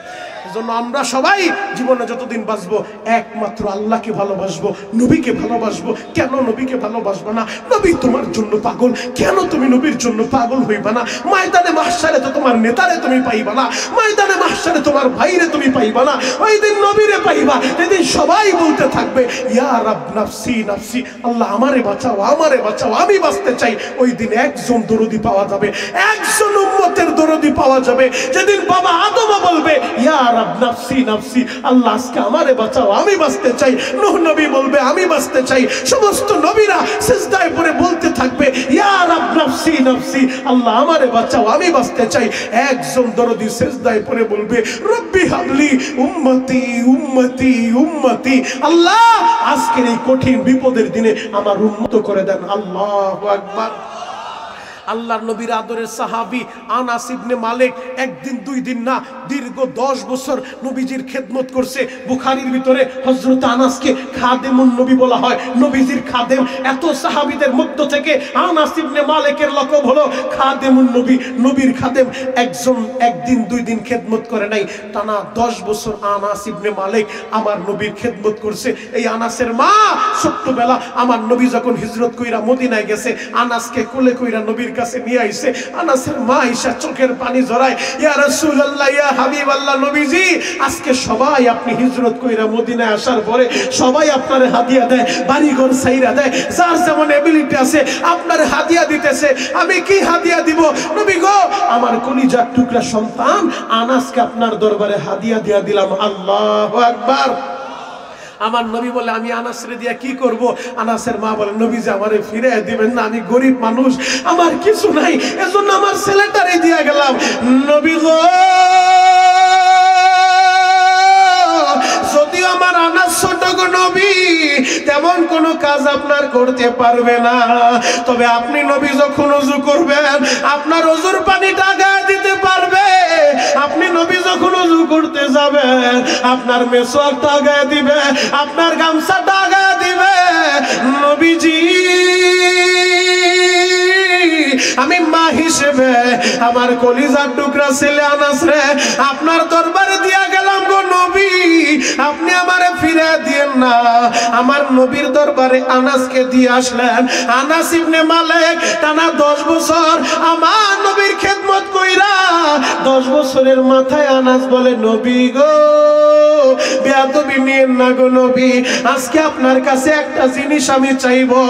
এজন্য আমরা সবাই জীবনে যতদিন বাঁচবো একমাত্র আল্লাহকে ভালোবাসবো, নবীকে ভালোবাসবো। কেন নবীকে ভালোবাসবো না? নবী তোমার জন্য পাগল, কেন তুমি নবীর জন্য পাগল হইবা না? ময়দানে মাহশারে তো তোমার নেতারে তুমি পাইবা না, ময়দানে মাহশারে তোমার ভাইরে তুমি পাইবা না, ওই দিন নবীরে পাইবা। এদিন সবাই বলতে থাকবে ইয়া রাব নাফসি নাফসি, আল্লাহ আমারে বাঁচাও, আমারে বাঁচাও, আমি বাঁচতে চাই। ওই দিন একজন দরদি পাওয়া যাবে, একজন উম্মতের দরদি পাওয়া যাবে। যেদিন বাবা আদম বলবে ইয়া রাব নাফসি নাফসি, আল্লাহ আজকে আমারে বাঁচাও, আমি বাঁচতে চাই। নূহ নবী বলবে আমি বাঁচতে চাই। সমস্ত নবীরা সিজদায় পড়ে বলতে থাকবে ইয়া রাব নাফসি নাফসি, আল্লাহ আমারে বাঁচাও, আমি বাঁচতে চাই। একজন দরদি সিজদায় পড়ে বলবে রব্বি হাবলি উম্মতি উম্মতি উম্মতি, আল্লাহ আজকের এই কঠিন বিপদের দিনে আমার উম্মত করে দেন। আল্লাহু আকবার। আল্লাহর নবীর আদরের সাহাবী আনাস ইবনে মালিক একদিন দুই দিন না, দীর্ঘ 10 বছর নবীজির খেদমত করছে। বুখারীর ভিতরে হযরত আনাসকে খাদেমুন নবী বলা হয়, নবীজির খাদেম। এত সাহাবীদের মধ্য থেকে আনাস ইবনে মালিকের লকব হলো খাদেমুন নবী, নবীর খাদেম। একজন একদিন দুই দিন খেদমত করে নাই, টানা 10 বছর আনাস ইবনে মালিক আমার নবীর খেদমত করছে। এই আনাসের মা ছোট্টবেলা আমার নবী যখন হিজরত কইরা মদিনায় গেছে, আনাসকে কোলে কইরা নবীর কাছে নিয়ে আইছে। আনাসের মা ঈশা চোখের পানি ঝরায়, ইয়া রাসূলুল্লাহ, ইয়া হাবিবাল্লাহ, নবীজি আজকে সবাই আপনি হিজরত কইরা মদিনায় আসার পরে সবাই আপনারে হাদিয়া দেয়, বাড়িঘর ছাইরা দেয়, যার যেমন এবিলিটি আছে আপনারে হাদিয়া দিতেছে। আমি কি হাদিয়া দিব? নবী গো, আমার কলিজার টুকরা সন্তান আনাসকে আপনার দরবারে হাদিয়া দিয়া দিলাম। আল্লাহু আকবার। আমার নবী বলে আমি আনাসরে দিয়া কি করব? আনাসের মা বলে নবী যে আমারে ফিরে দিবেন না, আমি গরিব মানুষ, আমার কিছু নাই, এজন্য আমার ছেলেটারে দিয়া গেলাম। নবী গো, যদিও আমার আনাস ছোট গো নবী, তেমন কোন কাজ আপনার করতে পারবে না, তবে আপনি নবী যখন ওযু করবেন আপনার ওযুর পানিটা গায়ে দিতে পারবে। আপনি নবী যখন ওযু করতে যাবেন আপনার মেসওয়াকটা আগায় দিবে, আপনার গামছাটা আগায় দিবে। নবীজি আমি মা হিসেবে আমার কলিজার টুকরা ছেলে আনাস রে আপনার দরবারে দিয়া গেলাম গো নবী, আপনি আমারে ফিরে দিয়েন না। আমার নবীর দরবারে আনাসকে দিয়ে আসলেন। আনাস ইবনে মালিক টানা 10 বছর আমার নবীর খেদমত কইরা 10 বছরের মাথায় আনাস বলে নবী গো বেয়াদবি নিয়েন না গো নবী, আজকে আপনার কাছে একটা জিনিস আমি চাইবো,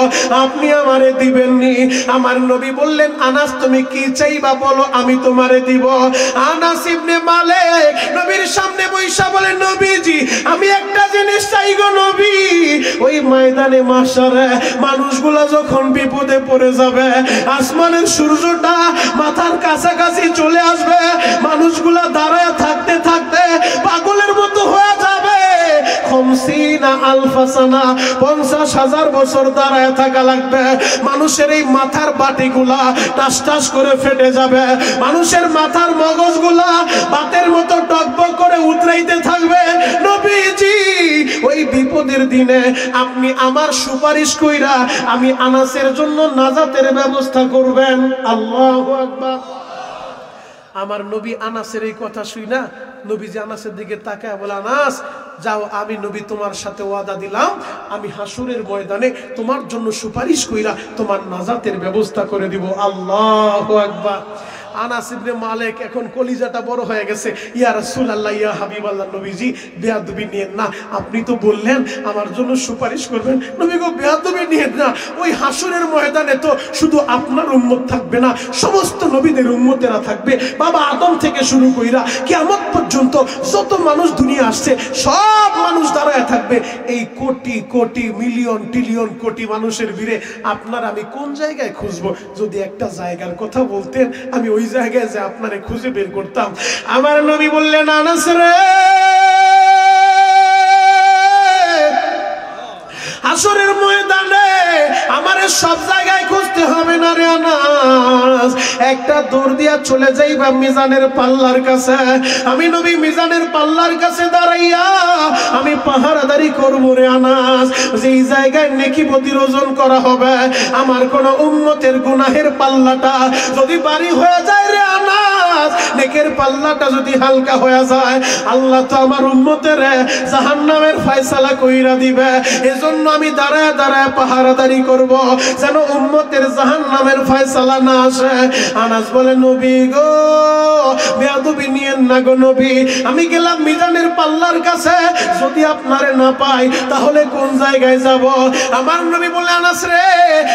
আপনি আমারে দিবেননি। আমার নবী বললেন আনাস তুমি কি চাইবা বলো, আমি তোমারে দিব। আনাস ইবনে মালিক নবীর সামনে বইসা বলে নবীজি আমি একটা জিনিস চাই গো নবী। ওই ময়দানে মাশারে মানুষগুলা যখন বিপদে পড়ে যাবে, আসমানের সূর্যটা মাথার কাছাকাছি চলে আসবে, মানুষগুলা দাঁড়ায় থাকতে থাকতে পাগলের মতো হয়ে যাবে। 50,000 বছর দাঁড়ায় থাকা লাগবে। মানুষের এই মাথার বাটিগুলা টাস টাস করে ফেটে যাবে, মানুষের মাথার মগজগুলা বাতের মতো টকবক করে উতরাইতে থাকবে। নবীজি ওই বিপদের দিনে আপনি আমার সুপারিশ কইরা আমি আনাসের জন্য নাজাতের ব্যবস্থা করবেন। আল্লাহু আকবার। আমার নবী আনাসের এই কথা শুইনা নবীজি আনাসের দিকে তাকায় বলে আনাস যাও, আমি নবী তোমার সাথে ওয়াদা দিলাম আমি হাসুরের ময়দানে তোমার জন্য সুপারিশ কইরা তোমার নাজাতের ব্যবস্থা করে দিব। আল্লাহু আকবার। আনাস ইবনে মালিক এখন কলিজাটা বড় হয়ে গেছে। ইয়া রাসূলুল্লাহ ইয়া হাবিবাল্লাহ নবীজি বেয়াদবি নিয়েন না, আপনি তো বললেন আমার জন্য সুপারিশ করবেন। নবী গো বেয়াদবি নিয়েন না, ওই হাসরের ময়দানে তো শুধু আপনার উম্মত থাকবে না, সমস্ত নবীদের উম্মতেরা থাকবে। বাবা আদম থেকে শুরু কইরা কিয়ামত পর্যন্ত যত মানুষ দুনিয়া আসছে সব মানুষ দাঁড়ায় থাকবে। এই কোটি কোটি মিলিয়ন ট্রিলিয়ন কোটি মানুষের ভিড়ে আপনার আমি কোন জায়গায় খুঁজবো? যদি একটা জায়গার কথা বলতেন আমি ওই জায়গায় যে আপনারে খুঁজে বের করতাম। আমার নবী বললেন আনাস রে হাসরের ময়দানে আমারে সব জায়গায় খুঁজতে হবে না রে আনাস, একটা দৌড় দিয়া চলে যাইবা মিজানের পাল্লার কাছে। আমি নবী মিজানের পাল্লার কাছে দাঁড়াইয়া আমি পাহারাদারি করবো রে আনাস। যেই জায়গায় নেকি প্রতি ওজন করা হবে আমার কোন উম্মতের গুনাহের পাল্লাটা যদি ভারী হয়ে যায় রে আনাস, নেকের পাল্লাটা যদি হালকা হয়ে যায় আল্লাহ তো আমার উম্মতের জাহান্নামের ফয়সালা কইরা দিবে। এজন্য আমি দাঁড়ায় দাঁড়ায় পাহারাদারি করব যেন উম্মতের জাহান্নামের ফয়সালা না আসে। আনাস বলে নবী গো বেয়াদবি নিয়েন না গো নবী, আমি গেলাম মিজানের পাল্লার কাছে, যদি আপনারে না পাই তাহলে কোন জায়গায় যাব? আমার নবী বলে আনাস রে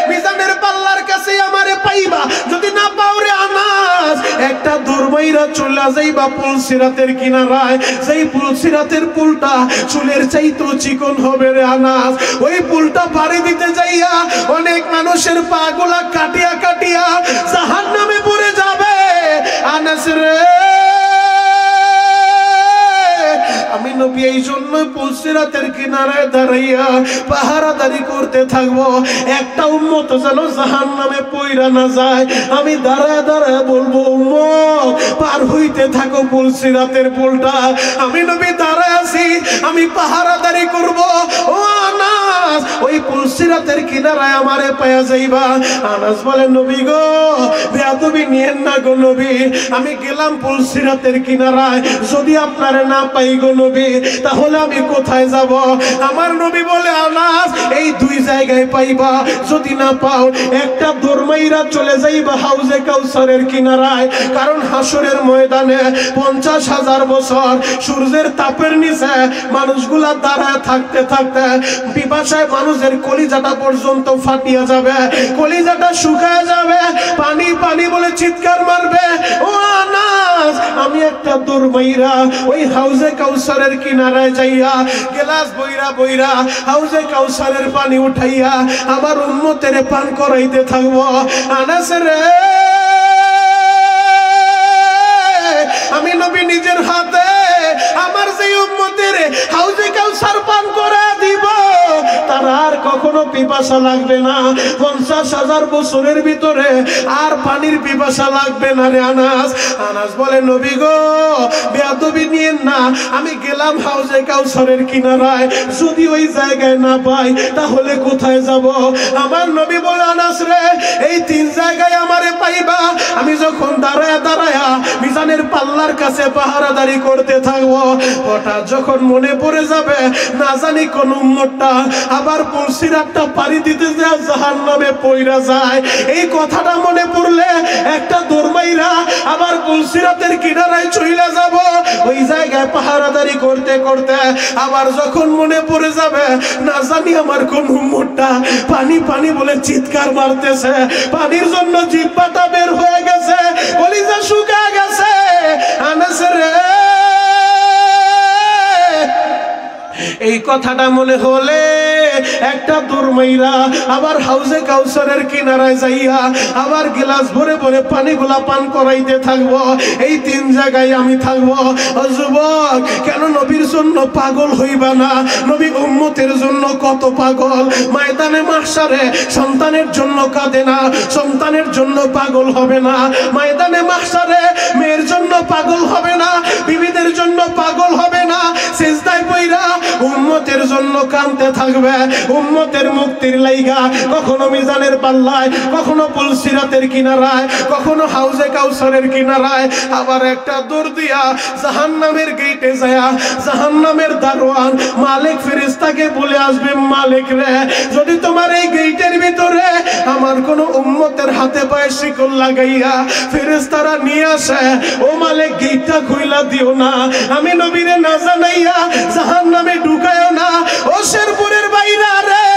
মিজানের পাল্লার কাছে আমারে পাইবা, যদি না পাও রে আনাস একটা দুর্মাইরা চলে যাইবা পুলসিরাতের কিনারায়, যেই পুলসিরাতের পুলটা চুলের চাইতো চিকন হবে রে আনাস। ওই পুলটা পাড়ি দিতে যাইয়া অনেক মানুষের পা গুলা কাটিয়া কাটিয়া জাহান্নামে পড়ে যাবে। আনাস রে আমি নবী এই জন্য পুলসিরাতের কিনারায় দাঁড়াইয়া পাহারাদারি করতে থাকবো, একটা উম্মত যেন জাহান্নামে পইরা না যায়। আমি দাঁড়ায় দাঁড়ায় বলবো উম্মত পার হইতে থাকো পুলসিরাতের পুলটা। আমি নবী দাঁড়ায় আছি, আমি পাহারাদারি করব। ও আনাস ওই পুলসিরাতের কিনারায় আমারে পায়া যাইবা। আনাস বলে নবী গো বেয়াদবি নিয়েন না গো নবী, আমি গেলাম পুলসিরাতের কিনারায়, যদি আপনারে না পাই গো নবী তাহলে আমি কোথায় যাব? আমার নবী বলে আনাস এই দুই জায়গায় পাইবা, যদি না পাও একটা দরমাইরা চলে যাইবা হাউজে কাউসারের কিনারায়। কারণ হাসরের ময়দানে 50,000 বছর সূর্যের তাপের নিচে মানুষগুলা দাঁড়ায় থাকতে থাকতে পিপাসায় মানুষের কলিজাটা পর্যন্ত ফাটিয়া যাবে, কলিজাটা শুকায় যাবে, পানি পানি বলে চিৎকার মারবে। ও আনাস আমি একটা দরমাইরা ওই হাউজে কাউসারের কিনারায় যাইয়া গ্লাস বইরা বইরা হাউজে কাউসারের পানি উঠাইয়া আমার উম্মতের পান করাইতে থাকবো। আনাস রে আমি নবী নিজের হাতে আমার যে উম্মতের হাউজে কাউসার পান করে দিব তারা আর কখনো পিপাসা লাগবে না, 50,000 বছরের ভিতরে আর পানির পিপাসা লাগবে না রে আনাস। আনাস বলে নবী গো বেয়াদবি নিয়েন না, আমি গেলাম হাউজে কাউসারের কিনারায়, যদি ওই জায়গায় না পাই তাহলে কোথায় যাব? আমার নবী বলে আনাস রে এই 3 জায়গায় আমারে পাইবা। আমি যখন দাঁড়ায়া দাঁড়ায়া মিজানের পাল্লার কাছে পাহারাদারি করতে থাকবো, হঠাৎ যখন মনে পড়ে যাবে না জানি কোন উম্মতটা আবার পুলসিরাতটা পাড়ি দিতে যায় জাহান্নামে পইরা যায়, এই কথাটা মনে পড়লে একটা দৌড়মাইরা আবার পুলসিরাতের কিনারায় চইলা যাব। ওই জায়গায় পাহারাদারি করতে করতে আবার যখন মনে পড়ে যাবে না জানি আমার কোন উম্মতটা পানি পানি বলে চিৎকার মারতেছে, পানির জন্য জিহ্বাটা বের হয়ে গেছে, কলিজা শুকিয়ে গেছে, আনাস রে এই কথাটা মনে হলে একটা দুর্মাইরা আবার হাউজে কাউসারের কিনারায় যাইয়া আবার গ্লাস ভরে ভরে পানিগুলা পান করাইতে থাকবো। এই 3 জায়গায় আমি থাকবো। ও যুবক, কেন নবীর জন্য পাগল হইবা না? নবী উম্মতের জন্য কত পাগল। ময়দানে মাহশারে সন্তানের জন্য কাঁদে না, সন্তানের জন্য পাগল হবে না। ময়দানে মাহশারে মেয়ের জন্য পাগল হবে না, বিবিদের জন্য পাগল হবে না। সিজদায় পইরা উম্মতের জন্য কাঁদতে থাকবে, উম্মতের মুক্তির লাইগা। কখনো মিজানের পাল্লায়, কখনো পুলসিরাতের কিনারায়, কখনো হাউজে কাউসারের কিনারায়, আবার একটা দৌড় দিয়া জাহান্নামের গেটে যায় জাহান্নামের দারোয়ান মালিক ফেরেশতাকে বলে আসবে, মালিক রে যদি তোমার এই গেটের ভিতরে আমার কোন উম্মতের হাতে পায়ে শিকল লাগাইয়া ফেরেশতারা নিয়ে আসে, ও মালিক গেটটা খুইলা দিও না, আমি নবীরে না জানাইয়া জাহান্নামে ঢুকায়ও না। ও শেরপুরের বাইরা রে,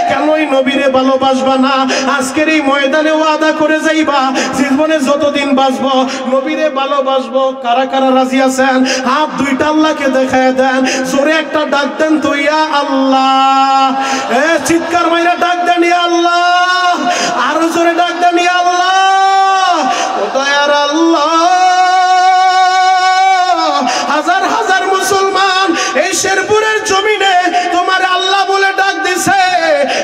কেনই নবীরে ভালোবাসবা না? আজকের এই ময়দানে ওয়াদা করে যাইবা জীবনে যতদিন বাঁচবো নবীরে ভালোবাসবো। কারা কারা রাজি আছেন? হাত দুইটা আল্লাহকে দেখায় দেন, জোরে একটা ডাক দেন তো ইয়া আল্লাহ। চিৎকার মাইরা ডাক দেন ইয়া আল্লাহ, আরো জোরে ডাক দেন ইয়া আল্লাহ। ও দয়ার আল্লাহ, হাজার হাজার মুসলমান এই শেরপুরের জমিনে তোমার আল্লাহ বলে ডাক দিছে।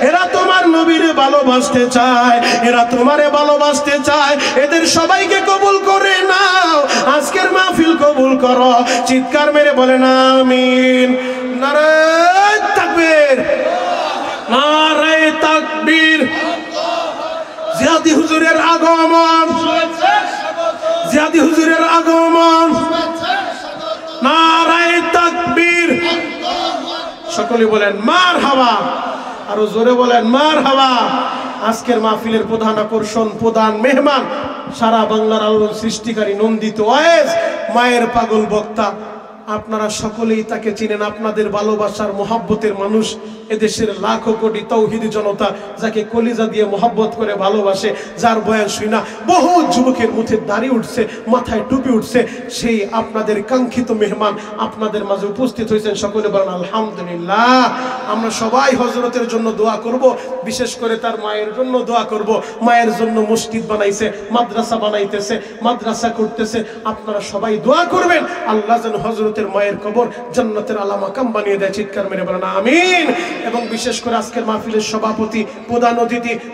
এরা তোমার নবীরে ভালোবাসতে চায়, এরা তোমারে ভালোবাসতে চায়। এদের সবাইকে কবুল করে নাও, আজকের মাহফিল কবুল করো। চিৎকার মেরে বলেন আমিন। নারে তাকবীর, নারে তাকবীর। জিয়াদি হুজুরের আগমন, জিয়াদি হুজুরের আগমন। নারে তাকবীর। সকলে বলেন মারহাবা, আরো জোরে বলেন মারহাবা। আজকের মাহফিলের প্রধান আকর্ষণ, প্রধান মেহমান, সারা বাংলার আলোড়ন সৃষ্টিকারী নন্দিত ওয়াইজ মায়ের পাগল বক্তা। আপনারা সকলেই তাকে চিনেন, আপনাদের ভালোবাসার মোহাব্বতের মানুষ। এদেশের লাখো কোটি তৌহিদি জনতা যাকে কলিজা দিয়ে মোহাব্বত করে ভালোবাসে, যার বয়ান শুনা বহু যুবকের মুখে দাঁড়িয়ে উঠছে, মাথায় টুপি উঠছে, সেই আপনাদের কাঙ্ক্ষিত মেহমান আপনাদের মাঝে উপস্থিত হয়েছেন। সকলে বলেন আলহামদুলিল্লাহ। আমরা সবাই হযরতের জন্য দোয়া করব, বিশেষ করে তার মায়ের জন্য দোয়া করব। মায়ের জন্য মসজিদ বানাইছে, মাদ্রাসা বানাইতেছে, মাদ্রাসা করতেছে। আপনারা সবাই দোয়া করবেন আল্লাহ যেন হযরতের মায়ের কবর জান্নাতের আলা মাকাম বানিয়ে দেয়। চিৎকার মেরে বলেন আমিন। এবং বিশেষ করে আজকের মাহফিলের সভাপতি, প্রধান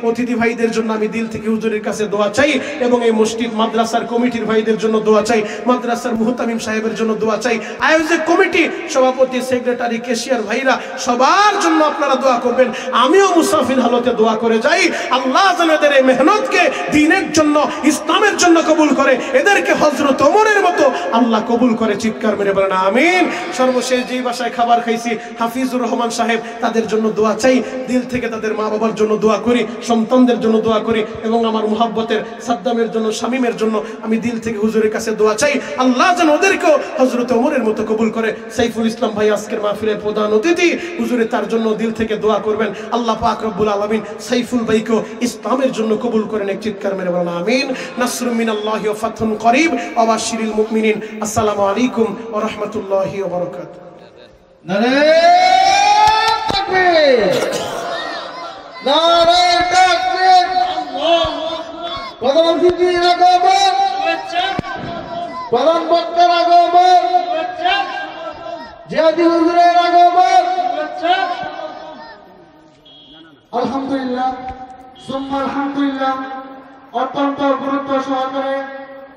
অতিথি ভাইদের জন্য আমি দিল থেকে হুজুরের কাছে দোয়া চাই, এবং এই মসজিদ মাদ্রাসার কমিটির ভাইদের জন্য দোয়া চাই, মাদ্রাসার মুহতামিম সাহেবের জন্য দোয়া চাই, আয়োজক কমিটি, সভাপতি, সেক্রেটারি, ক্যাশিয়ার ভাইরা, সবার জন্য আপনারা দোয়া করবেন। আমিও মুসাফির হালতে দোয়া করে যাই, আল্লাহ যেন এদের এই মেহনতকে দ্বীনের জন্য, ইসলামের জন্য কবুল করে, এদেরকে হযরত ওমরের মতো আল্লাহ কবুল করে। চিৎকার মেরে বলেন আমিন। সর্বশেষ যেই বাসায় খাবার খাইছি হাফিজুর রহমান সাহেব, তাদের জন্য দোয়া চাই, দিল থেকে তাদের মা বাবার জন্য দোয়া করি, সন্তানদের জন্য দোয়া করি, এবং আমার মুহাব্বতের সাদ্দামের জন্য, শামীমের জন্য আমি দিল থেকে হুজুরের কাছে দোয়া চাই, আল্লাহ যেন ওদেরকেও হযরত ওমরের মতো কবুল করে। সাইফুল ইসলাম ভাই আজকের মাহফিলের প্রধান অতিথি, হুজুরে তার জন্য দিল থেকে দোয়া করবেন। আল্লাহ পাক রব্বুল আলামিন সাইফুল ভাইকেও ইসলামের জন্য কবুল করেন। এক চিৎকার মেরে বলেন আমিন। নাসরুম মিনাল্লাহি ওয়া ফাতহুন করিব ওয়া বাশশিরিল মুমিনিন। আসসালামু আলাইকুম ওয়া রাহমাতুল্লাহি ওয়া বারাকাতুহু। নারে তাকবীর, নারে তাকবীর। প্রধান অতিথির আগমন, প্রধান বক্তার আগমন, জিয়াদি হুজুরের আগমন। আলহামদুলিল্লাহ সুম্মা আলহামদুলিল্লাহ অত্যন্ত গুরুত্ব সহকারে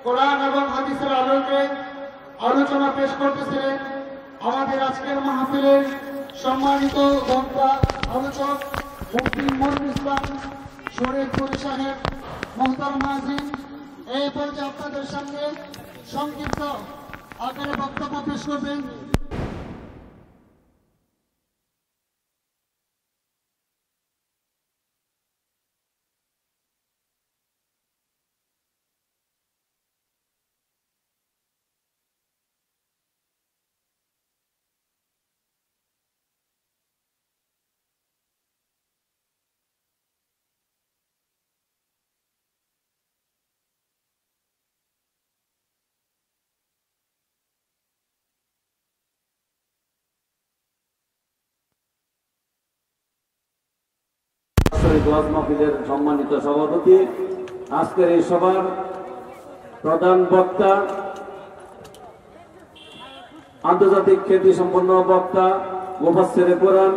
কোরআন এবং হাদিসের আলোকে আলোচনা পেশ করতেছিলেন আমাদের আজকের মাহফিলের সম্মানিত বক্তা আলোচক মুফতি মনিরুল ইসলাম শরীয়তপুর সাহেব মোহতারাম হাজির। এই পর্যায়ে আপনাদের সামনে সংক্ষিপ্ত আকারে বক্তব্য পেশ করবেন দোয়াজ মাহফিলের সম্মানিত সভাপতি, আজকের এই সভার প্রধান বক্তা, আন্তর্জাতিক খ্যাতি সম্পন্ন বক্তা মুফাসসিরে কোরআন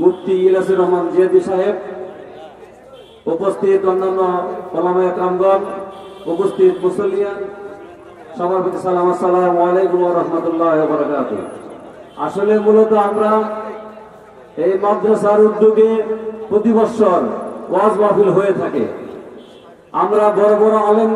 মুফতি ইলিয়াসুর রহমান জিয়াদি সাহেব, উপস্থিত অন্যান্য ওলামায়ে কেরামগণ, উপস্থিত মুসল্লিয়ান, সবার প্রতি সালাম, আসসালামু আলাইকুম ওয়া রাহমাতুল্লাহি ওয়া বারাকাতুহু। আসলে মূলত আমরা এই মাদ্রাসার উদ্যোগে প্রতি বছর ওয়াজ মাহফিল হয়ে থাকে। আমরা বড় বড় আলেম